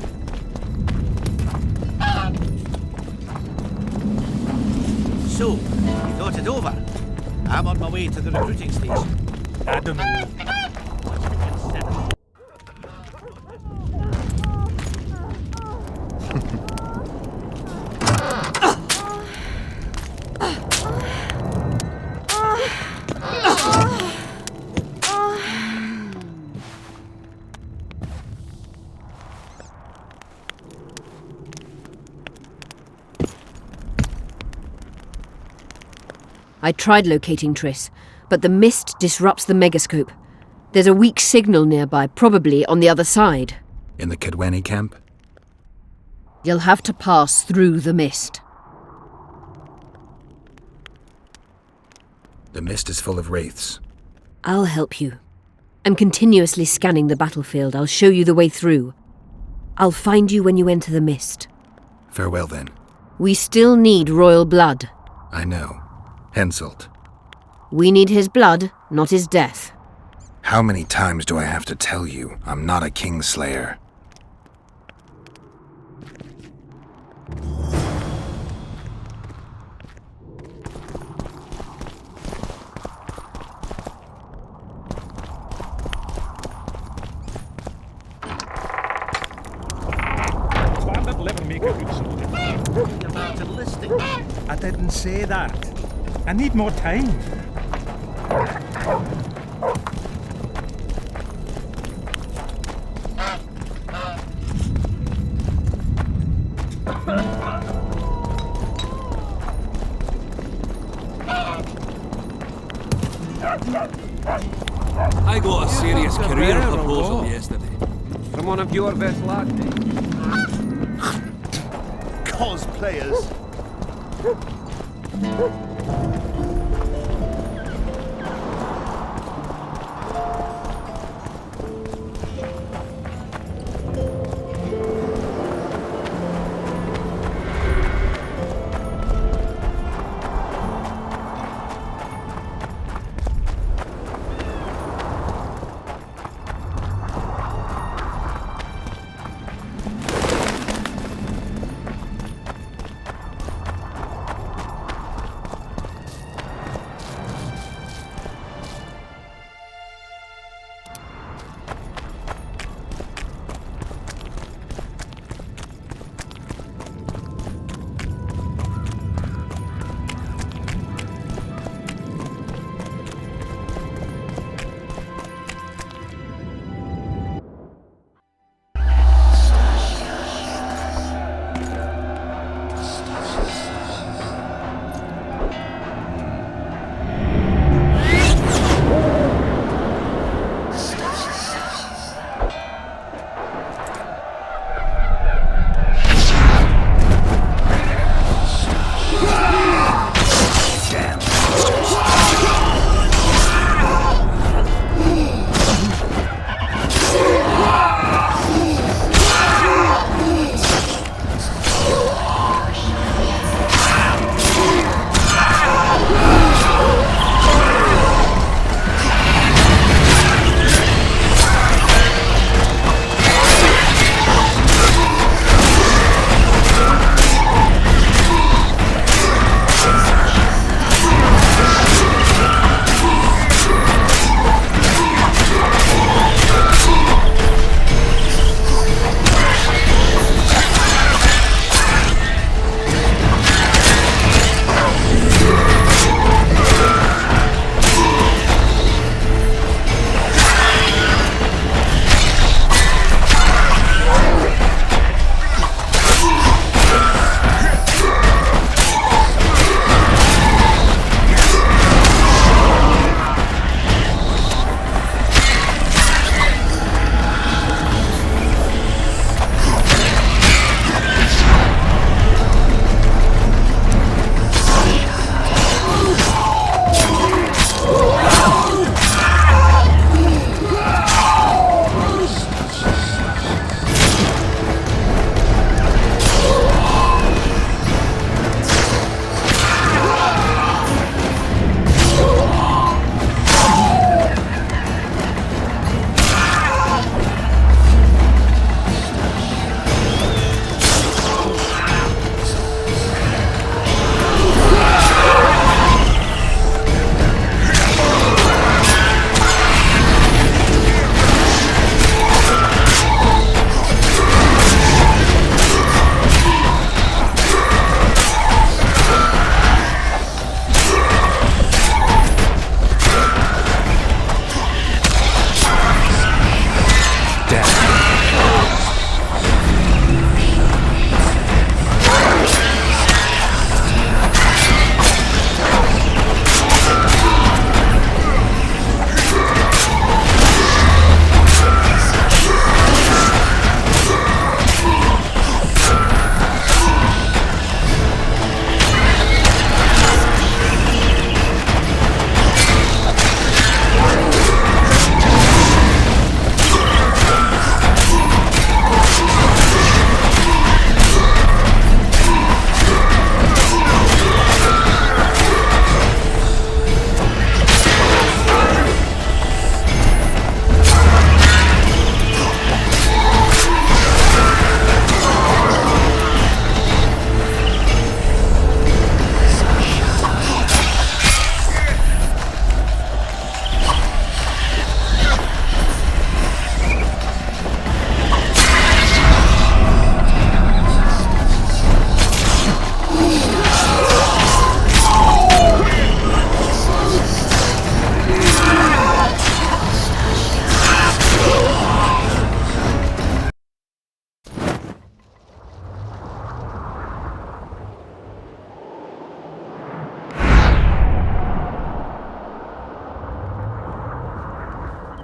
So, you thought it over? I'm on my way to the recruiting station. I don't know. I tried locating Triss, but the mist disrupts the megascope. There's a weak signal nearby, probably on the other side. In the Cadwenny camp? You'll have to pass through the mist. The mist is full of wraiths. I'll help you. I'm continuously scanning the battlefield. I'll show you the way through. I'll find you when you enter the mist. Farewell, then. We still need royal blood. I know. Henselt. We need his blood, not his death. How many times do I have to tell you I'm not a Kingslayer? Bandit will ever make a good soldier. You're about enlisting. I didn't say that. I need more time. I got a serious career proposal yesterday. From one of your best lads. Cosplayers.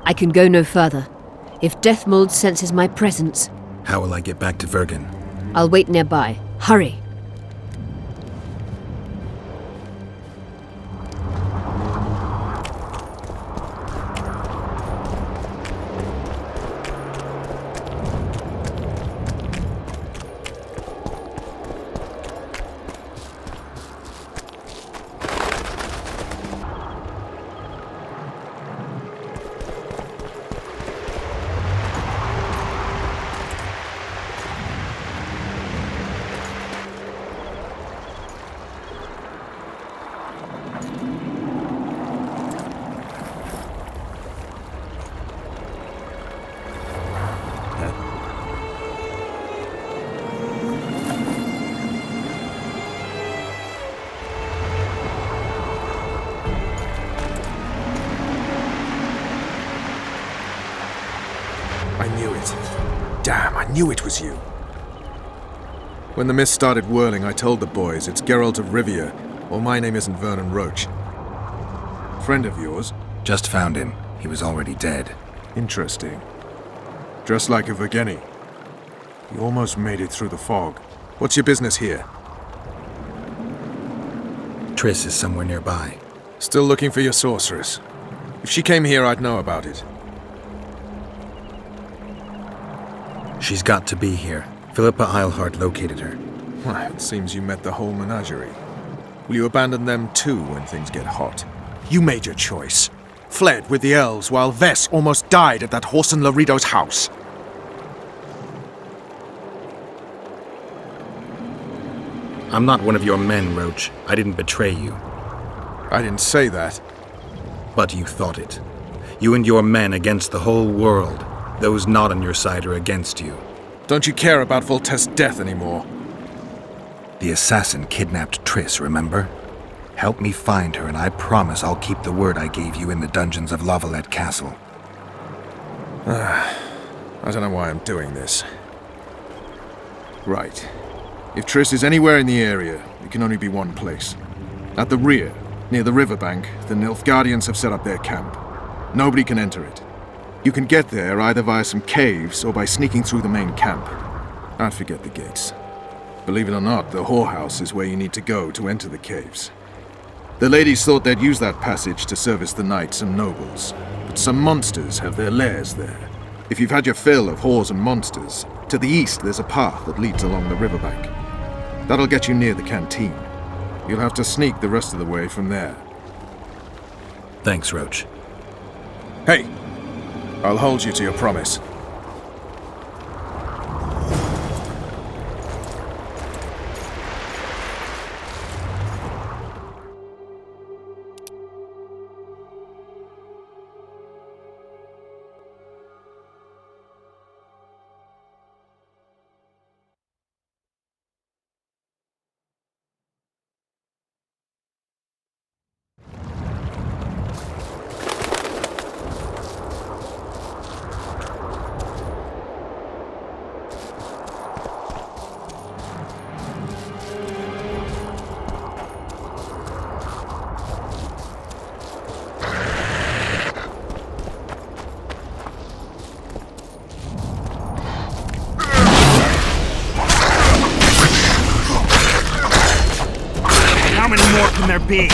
I can go no further. If Deathmold senses my presence... How will I get back to Vergen? I'll wait nearby. Hurry! Damn, I knew it was you. When the mist started whirling, I told the boys it's Geralt of Rivia, or my name isn't Vernon Roach. Friend of yours? Just found him. He was already dead. Interesting. Dressed like a Vergeni. You almost made it through the fog. What's your business here? Triss is somewhere nearby. Still looking for your sorceress. If she came here, I'd know about it. She's got to be here. Philippa Eilhart located her. Well, it seems you met the whole menagerie. Will you abandon them too when things get hot? You made your choice. Fled with the elves while Vess almost died at that Horson Laredo's house. I'm not one of your men, Roach. I didn't betray you. I didn't say that. But you thought it. You and your men against the whole world. Those not on your side are against you. Don't you care about Voltaire's death anymore? The assassin kidnapped Triss, remember? Help me find her, and I promise I'll keep the word I gave you in the dungeons of Lavalette Castle. I don't know why I'm doing this. Right. If Triss is anywhere in the area, it can only be one place. At the rear, near the riverbank, the Nilfgaardians have set up their camp. Nobody can enter it. You can get there either via some caves or by sneaking through the main camp. I'd forget the gates. Believe it or not, the whorehouse is where you need to go to enter the caves. The ladies thought they'd use that passage to service the knights and nobles, but some monsters have their lairs there. If you've had your fill of whores and monsters, to the east there's a path that leads along the riverbank. That'll get you near the canteen. You'll have to sneak the rest of the way from there. Thanks, Roach. Hey! I'll hold you to your promise. How many more can there be?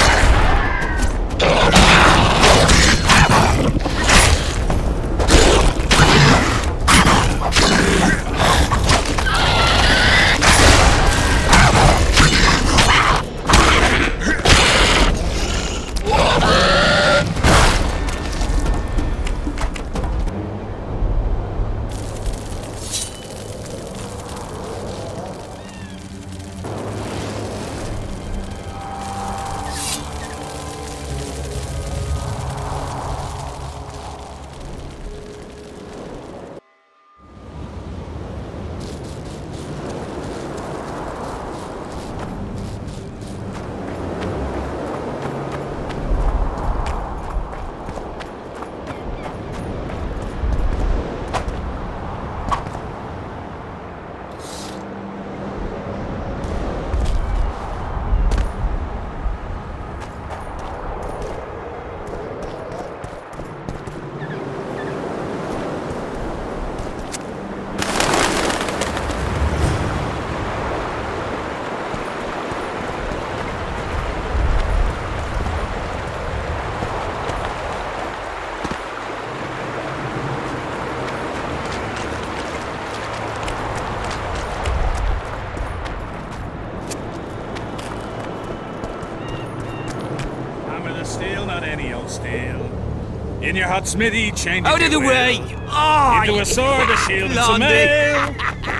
In your hot smithy, change Out of the way! Oh, into a sword, a shield, and some Blondie. ale.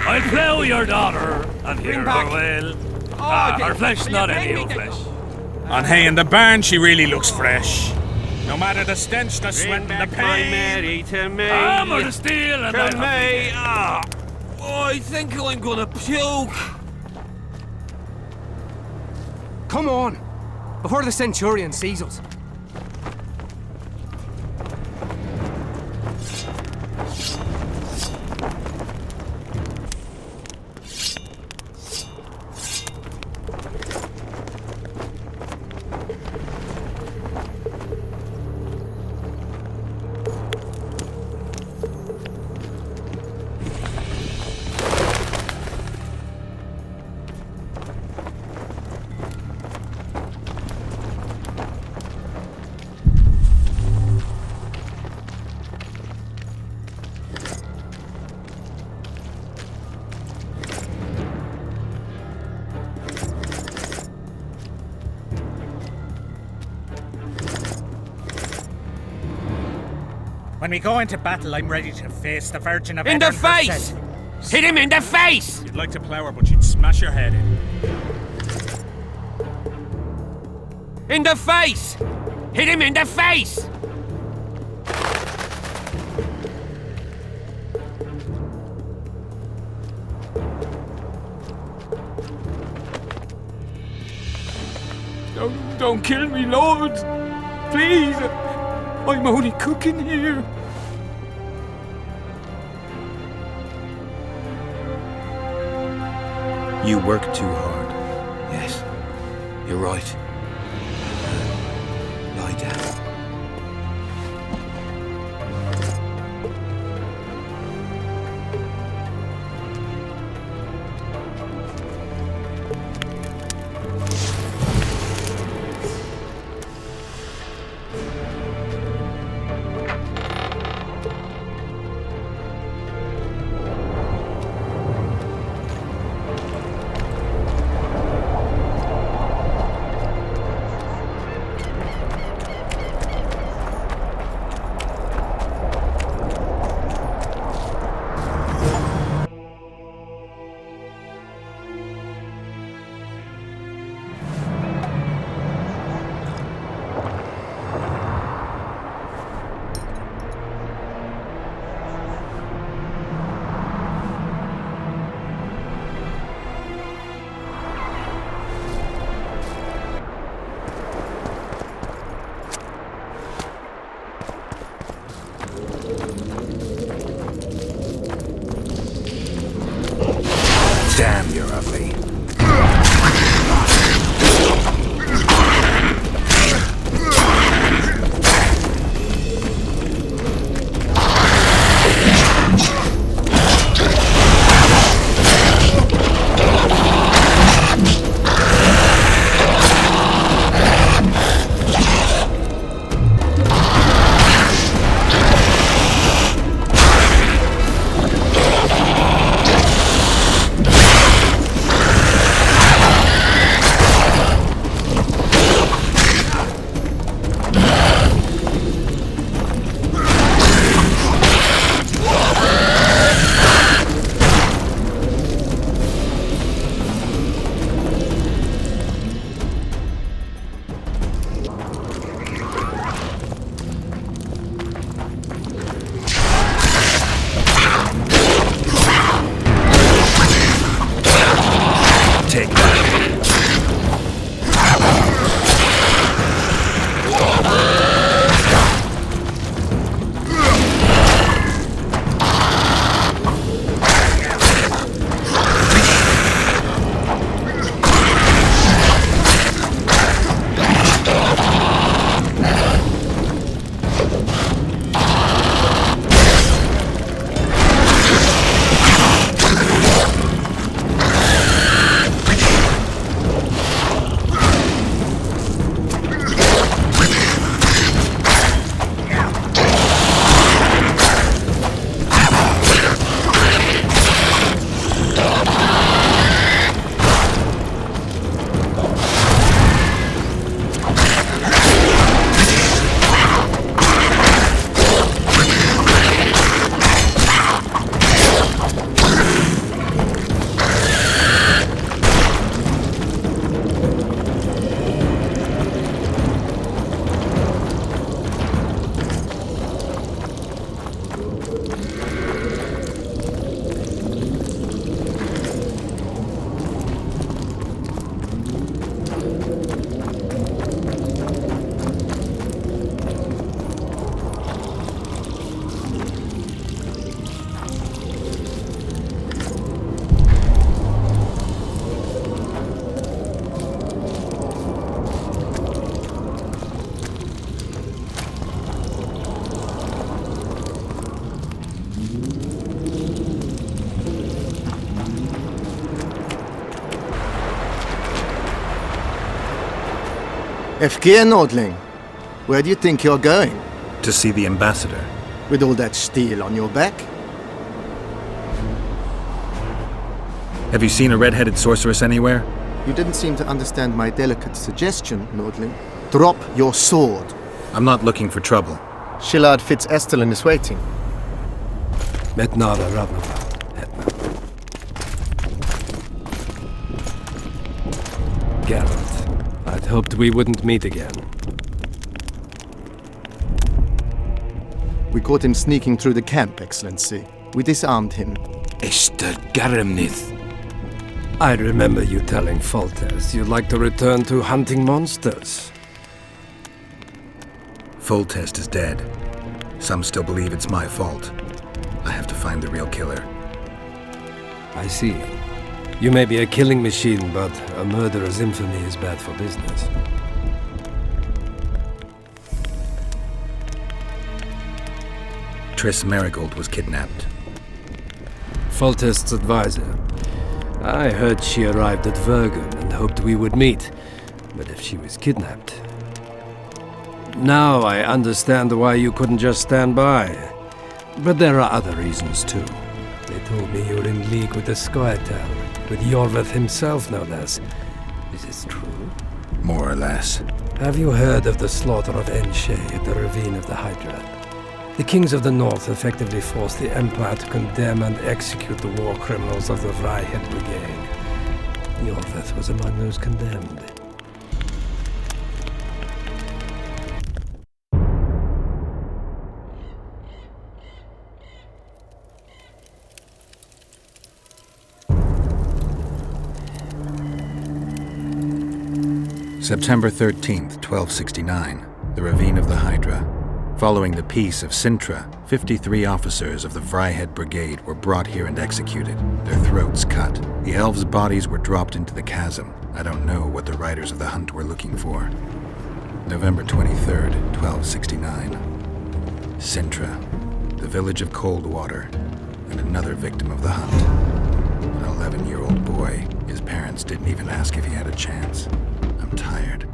I'll plough your daughter and hear her back. well. Oh, Her flesh, will not you any bring old me the- flesh. On hay in the barn, she really looks fresh. No matter the stench, the sweat, and the Back my pain. Mary to me. Hammer the steel and To I'll me. Ah. Oh, I think I'm gonna puke. Come on! Before the Centurion sees us. When we go into battle, I'm ready to face the Virgin of In the Edinburgh face! said- Hit him in the face! You'd like to plough her, but she'd smash your head in. In the face! Hit him in the face! Don't kill me, Lord! Please! I'm only cooking here. You work too hard. Yes, you're right. Lie down. Damn, you're ugly. Vergen, Nordling. Where do you think you're going? To see the ambassador. With all that steel on your back? Have you seen a red-headed sorceress anywhere? You didn't seem to understand my delicate suggestion, Nordling. Drop your sword. I'm not looking for trouble. Shillard Fitz-Estelin is waiting. Metnara Radnova, Hetman. Geralt, I'd hoped we wouldn't meet again. We caught him sneaking through the camp, Excellency. We disarmed him. Esther Garamnith. I remember you telling Foltest you'd like to return to hunting monsters. Foltest is dead. Some still believe it's my fault. I have to find the real killer. I see. You may be a killing machine, but a murderer's infamy is bad for business. Triss Marigold was kidnapped. Foltest's advisor. I heard she arrived at Vergen and hoped we would meet, but if she was kidnapped... Now I understand why you couldn't just stand by. But there are other reasons too. They told me you were in league with the Scoia'tael, with Iorveth himself no less. Is this true? More or less. Have you heard of the slaughter of Enshe at the ravine of the Hydra? The kings of the north effectively forced the Empire to condemn and execute the war criminals of the Vryhed Brigade. Iorveth was among those condemned. September 13th, 1269, the Ravine of the Hydra. Following the Peace of Sintra, 53 officers of the Vryhed Brigade were brought here and executed, their throats cut. The elves' bodies were dropped into the chasm. I don't know what the riders of the hunt were looking for. November 23rd, 1269. Sintra, the village of Coldwater, and another victim of the hunt. An 11-year-old boy. His parents didn't even ask if he had a chance. I'm tired.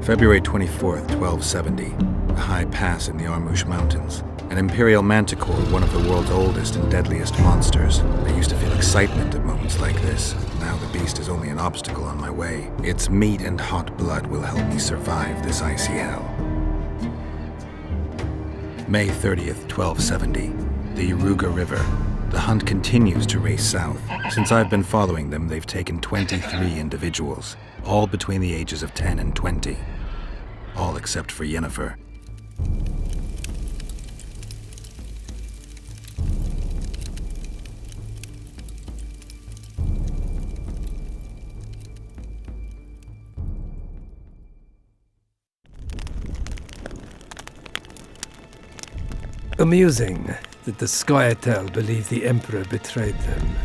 February 24th, 1270. A high pass in the Armouche Mountains. An imperial manticore, one of the world's oldest and deadliest monsters. I used to feel excitement at moments like this. Now the beast is only an obstacle on my way. Its meat and hot blood will help me survive this icy hell. May 30th, 1270. The Iruga River. The hunt continues to race south. Since I've been following them, they've taken 23 individuals, all between the ages of 10 and 20. All except for Yennefer. Amusing that the Scoia'tael believe the Emperor betrayed them.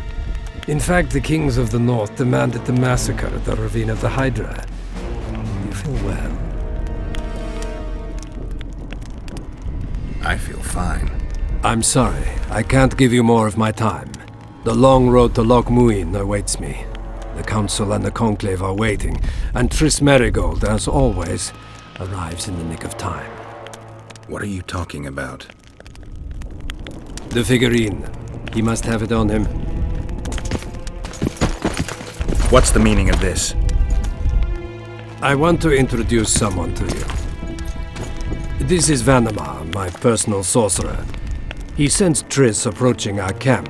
In fact, the kings of the north demanded the massacre at the Ravine of the Hydra. You feel well? I feel fine. I'm sorry. I can't give you more of my time. The long road to Loch Muin awaits me. The Council and the Conclave are waiting, and Triss Marigold, as always, arrives in the nick of time. What are you talking about? The figurine. He must have it on him. What's the meaning of this? I want to introduce someone to you. This is Vanamar, my personal sorcerer. He sensed Triss approaching our camp,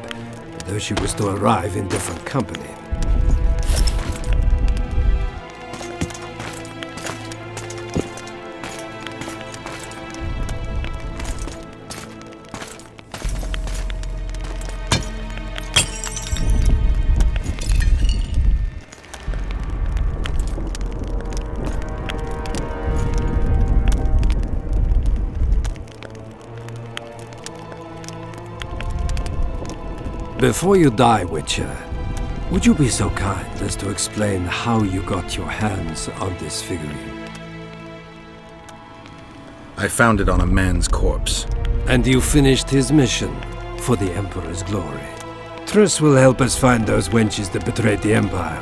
though she was to arrive in different company. Before you die, Witcher, would you be so kind as to explain how you got your hands on this figurine? I found it on a man's corpse. And you finished his mission for the Emperor's glory. Triss will help us find those wenches that betrayed the Empire.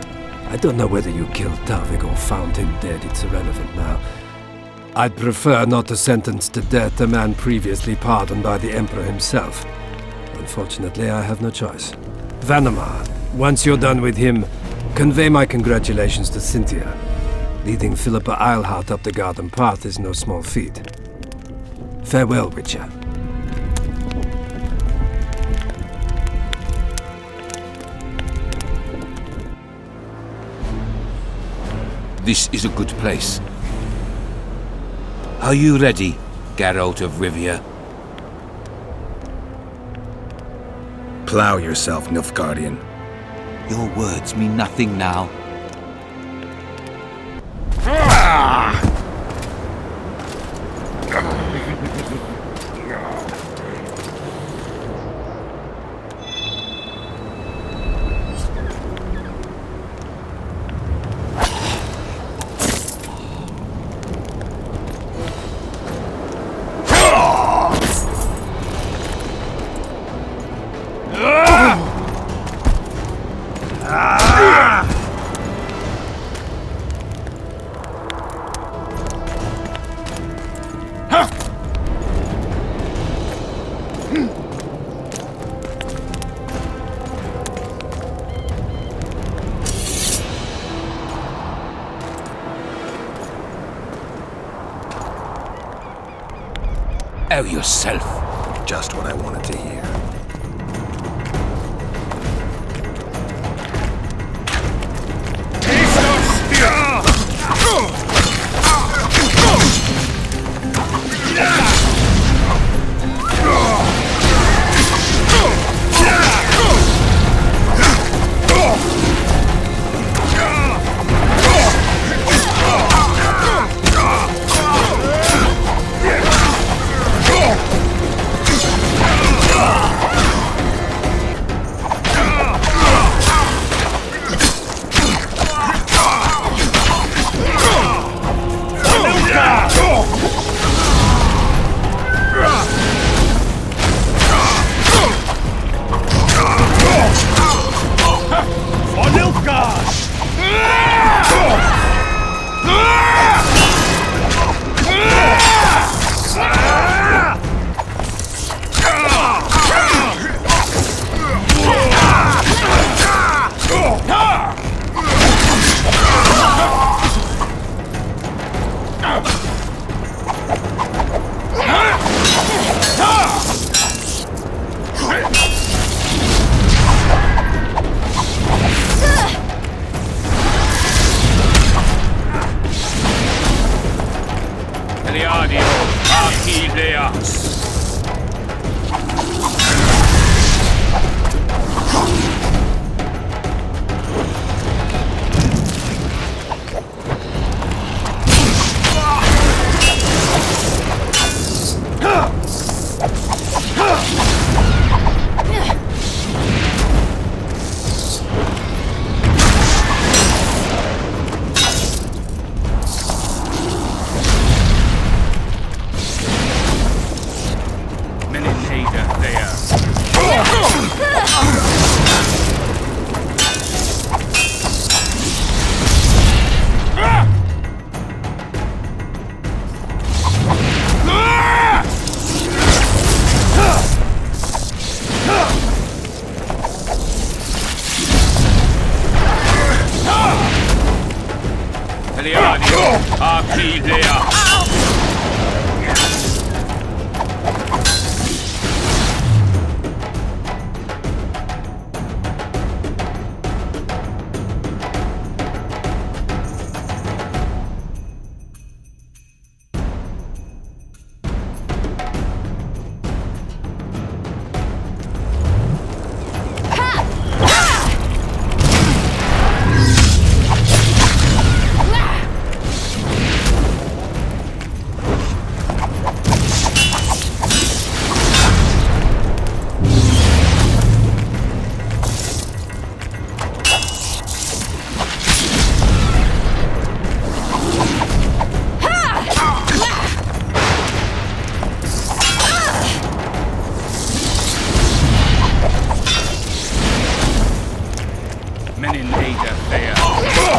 I don't know whether you killed Tavik or found him dead. It's irrelevant now. I'd prefer not to sentence to death a man previously pardoned by the Emperor himself. Unfortunately, I have no choice. Vanamar, once you're done with him, convey my congratulations to Cynthia. Leading Philippa Eilhart up the garden path is no small feat. Farewell, Witcher. This is a good place. Are you ready, Geralt of Rivia? Plow yourself, Nilfgaardian. Your words mean nothing now. Out yourself. Just what I wanted to hear. Men in aid there.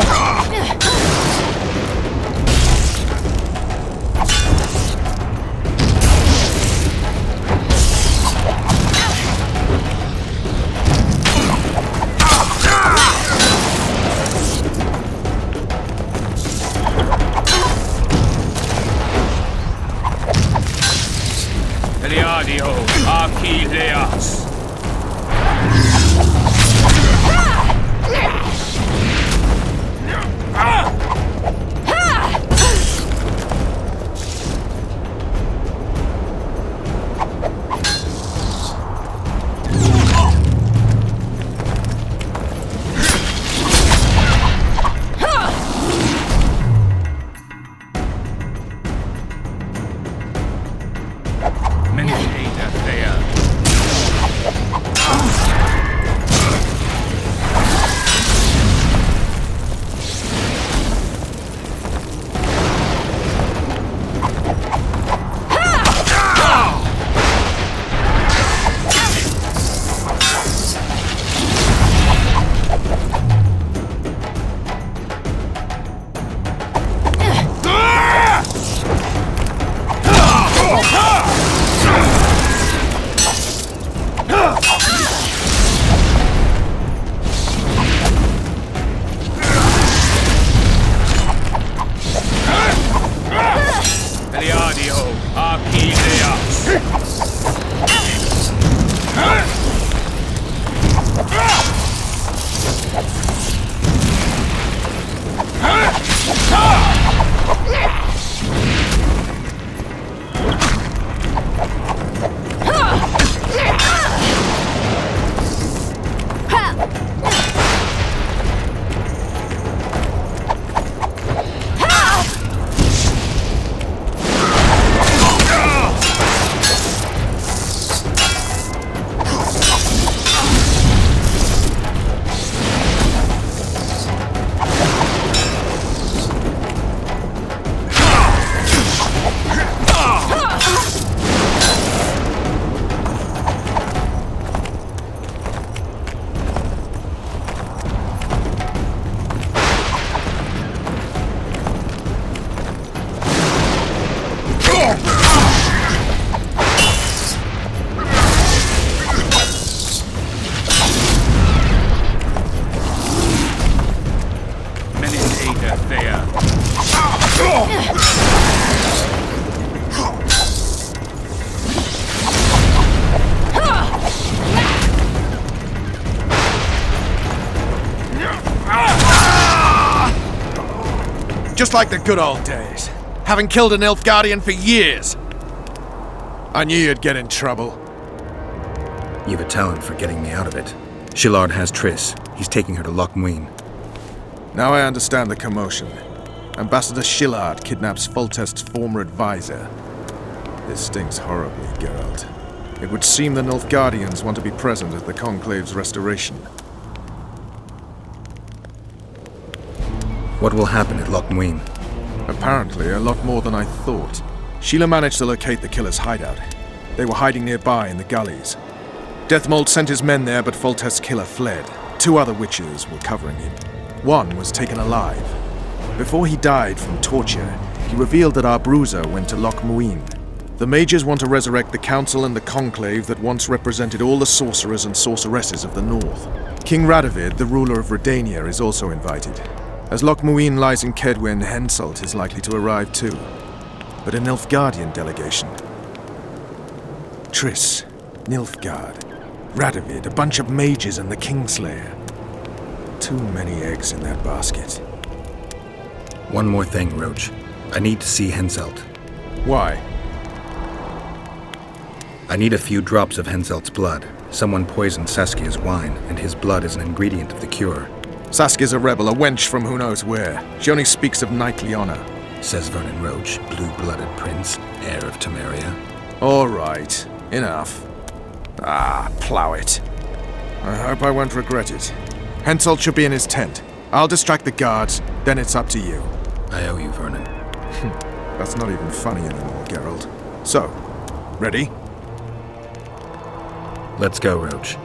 Just like the good old days. Having killed an Nilfgaardian for years. I knew you'd get in trouble. You've a talent for getting me out of it. Shillard has Triss. He's taking her to Loch Muin. Now I understand the commotion. Ambassador Shillard kidnaps Foltest's former advisor. This stings horribly, Geralt. It would seem the Nilfgaardians want to be present at the Conclave's restoration. What will happen at Loch Muin? Apparently, a lot more than I thought. Sheila managed to locate the killer's hideout. They were hiding nearby in the gullies. Deathmold sent his men there, but Foltest's killer fled. 2 other witches were covering him. One was taken alive. Before he died from torture, he revealed that our bruiser went to Loch Muin. The mages want to resurrect the council and the conclave that once represented all the sorcerers and sorceresses of the north. King Radovid, the ruler of Redania, is also invited. As Loch Muin lies in Kedwen, Henselt is likely to arrive too. But a Nilfgaardian delegation. Triss, Nilfgaard, Radovid, a bunch of mages and the Kingslayer. Too many eggs in that basket. One more thing, Roach. I need to see Henselt. Why? I need a few drops of Henselt's blood. Someone poisoned Saskia's wine, and his blood is an ingredient of the cure. Saskia's a rebel, a wench from who knows where. She only speaks of knightly honor. Says Vernon Roach, blue-blooded prince, heir of Temeria. All right, enough. Plow it. I hope I won't regret it. Henselt should be in his tent. I'll distract the guards, then it's up to you. I owe you, Vernon. That's not even funny anymore, Geralt. So, ready? Let's go, Roach.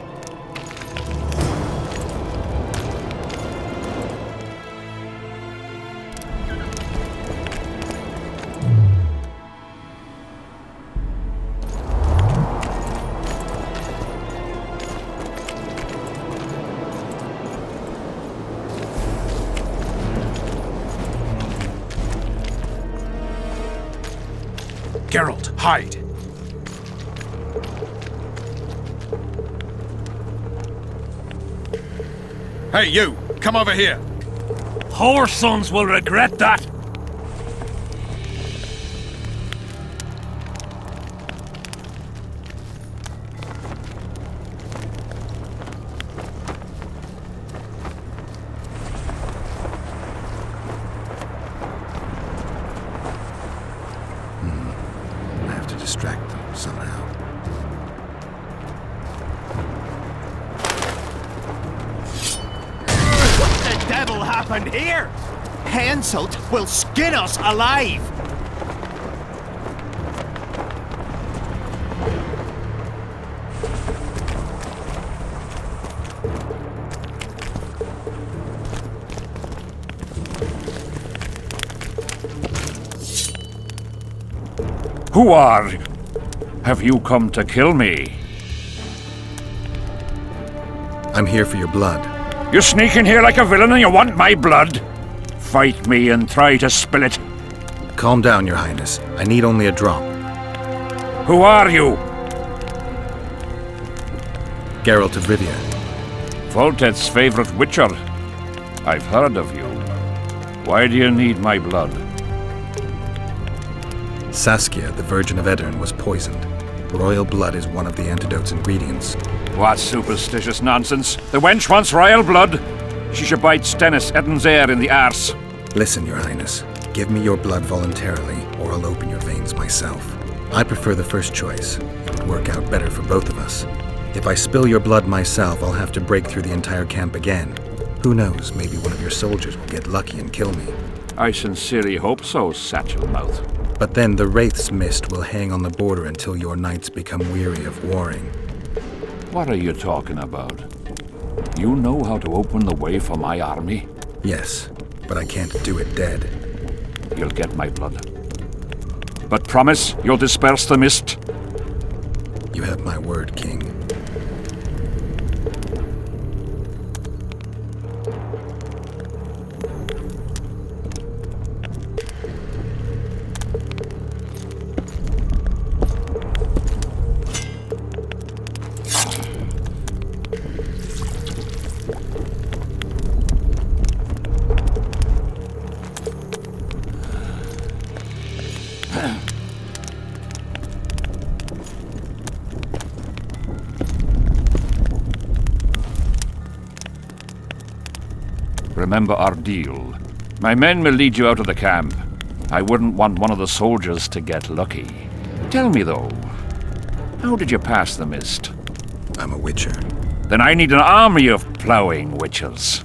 Geralt, hide! Hey, you! Come over here! Whoresons will regret that! I have to distract them somehow. What the devil happened here? Henselt will skin us alive! Who are you? Have you come to kill me? I'm here for your blood. You sneak in here like a villain and you want my blood? Fight me and try to spill it. Calm down, Your Highness. I need only a drop. Who are you? Geralt of Rivia. Foltest's favorite witcher. I've heard of you. Why do you need my blood? Saskia, the Virgin of Edirn, was poisoned. Royal blood is one of the antidote's ingredients. What superstitious nonsense! The wench wants royal blood! She should bite Stennis Edirn's heir in the arse. Listen, Your Highness. Give me your blood voluntarily, or I'll open your veins myself. I prefer the first choice. It would work out better for both of us. If I spill your blood myself, I'll have to break through the entire camp again. Who knows, maybe one of your soldiers will get lucky and kill me. I sincerely hope so, Satchel-mouth. But then the Wraith's mist will hang on the border until your knights become weary of warring. What are you talking about? You know how to open the way for my army? Yes, but I can't do it dead. You'll get my blood. But promise you'll disperse the mist? You have my word, King. Remember our deal. My men will lead you out of the camp. I wouldn't want one of the soldiers to get lucky. Tell me, though, how did you pass the mist? I'm a witcher. Then I need an army of ploughing witchers.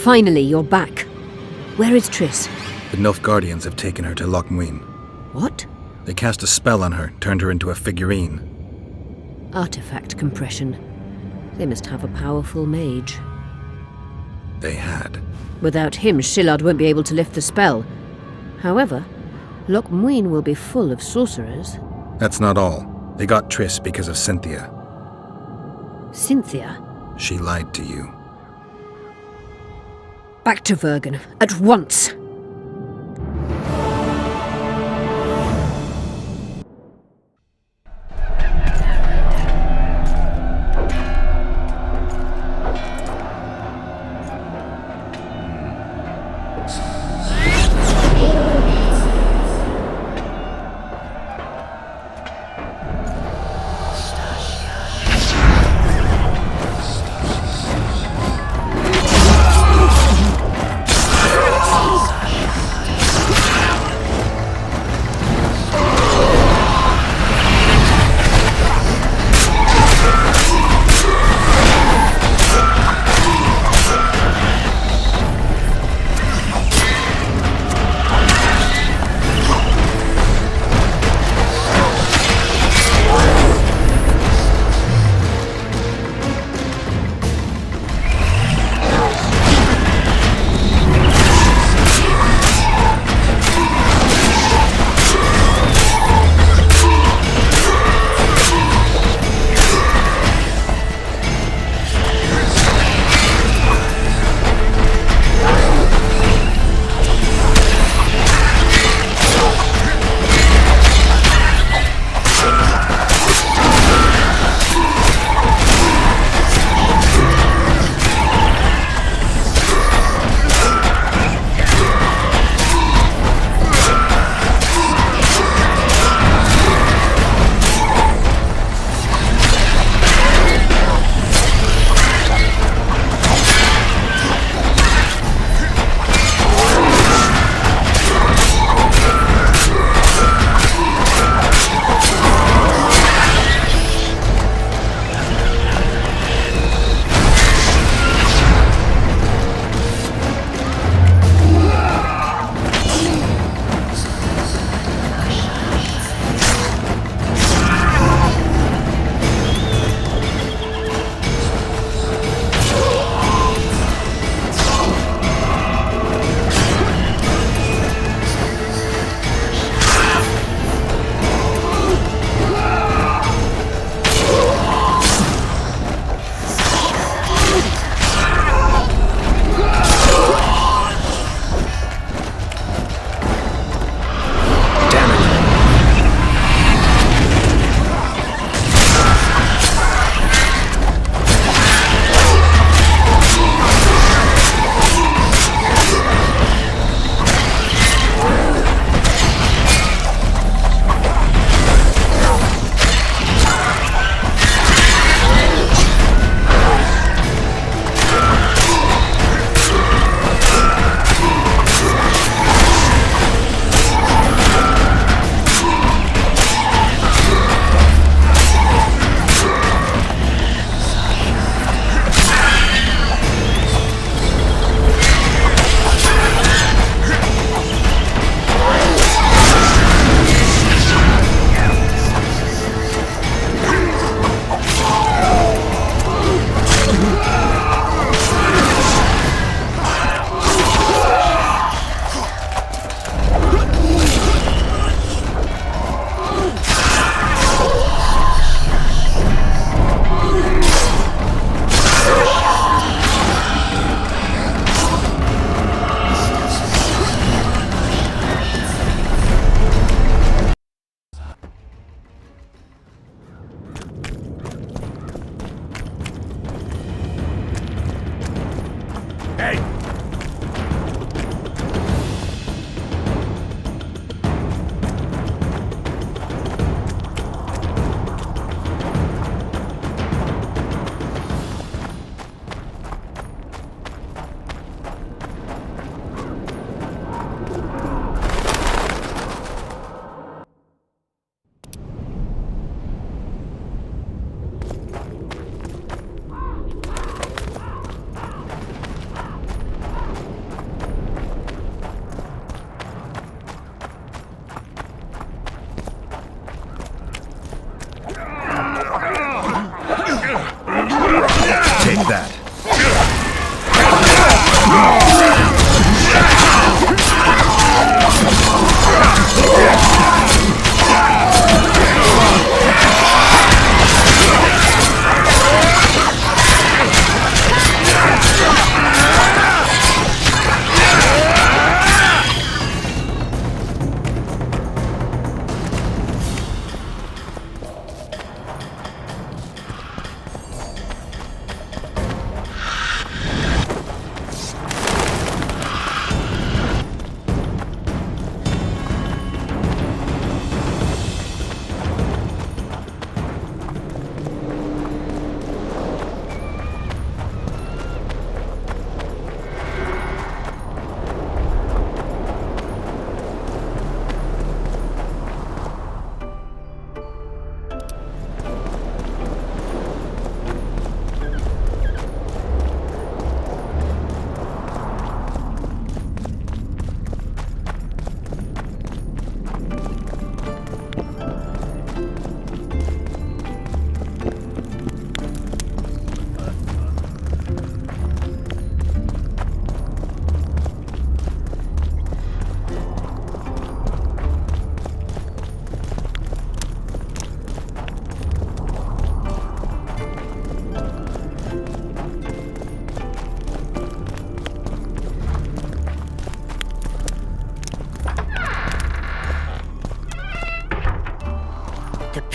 Finally, you're back. Where is Triss? The Nilfgaardians have taken her to Loch Muin. What? They cast a spell on her, turned her into a figurine. Artifact compression. They must have a powerful mage. They had. Without him, Shillard won't be able to lift the spell. However, Loch Muin will be full of sorcerers. That's not all. They got Triss because of Cynthia. Cynthia? She lied to you. Back to Vergen, at once!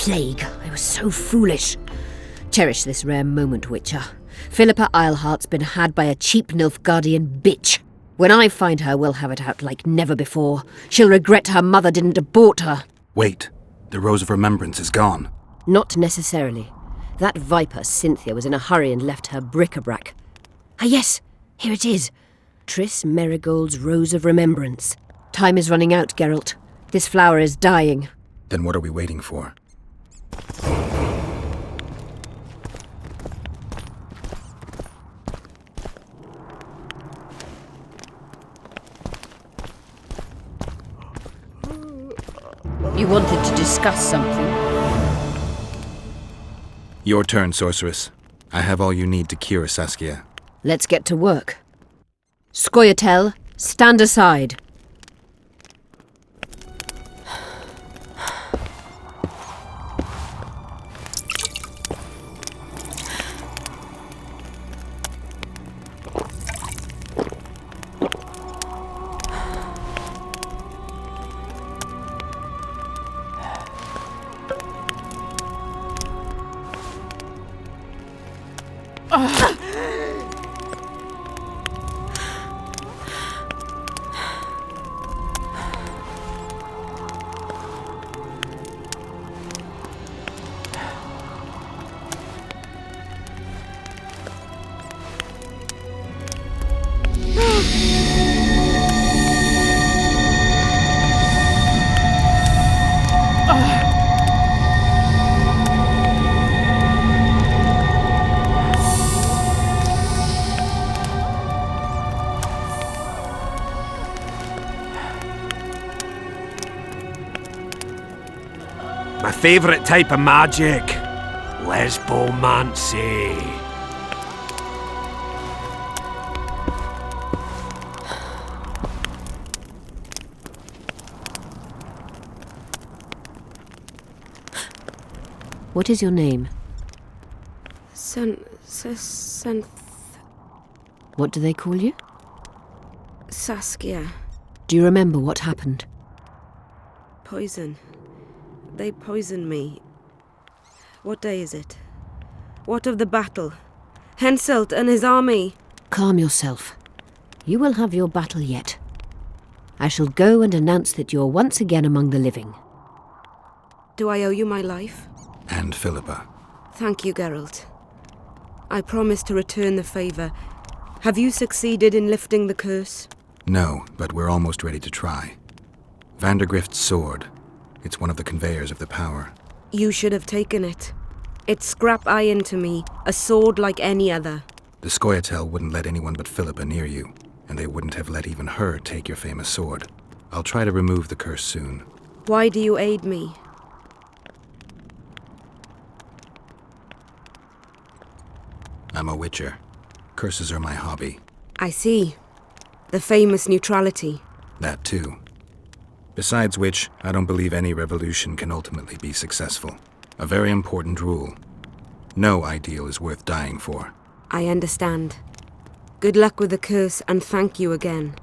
plague! I was so foolish. Cherish this rare moment, Witcher. Philippa Eilhart's been had by a cheap Nilfgaardian bitch. When I find her, we'll have it out like never before. She'll regret her mother didn't abort her. Wait. The Rose of Remembrance is gone. Not necessarily. That viper, Cynthia, was in a hurry and left her bric-a-brac. Ah yes, here it is. Triss Merigold's Rose of Remembrance. Time is running out, Geralt. This flower is dying. Then what are we waiting for? You wanted to discuss something? Your turn, sorceress. I have all you need to cure Saskia. Let's get to work. Scoia'tael, stand aside. My favourite type of magic. Lesbomancy. What is your name? What do they call you? Saskia. Do you remember what happened? Poison. They poisoned me. What day is it? What of the battle? Henselt and his army. Calm yourself. You will have your battle yet. I shall go and announce that you're once again among the living. Do I owe you my life? And Philippa. Thank you, Geralt. I promise to return the favour. Have you succeeded in lifting the curse? No, but we're almost ready to try. Vandergrift's sword. It's one of the conveyors of the power. You should have taken it. It's scrap iron to me, a sword like any other. The Scoia'tael wouldn't let anyone but Philippa near you, and they wouldn't have let even her take your famous sword. I'll try to remove the curse soon. Why do you aid me? I'm a witcher. Curses are my hobby. I see. The famous neutrality. That too. Besides which, I don't believe any revolution can ultimately be successful. A very important rule. No ideal is worth dying for. I understand. Good luck with the curse, and thank you again.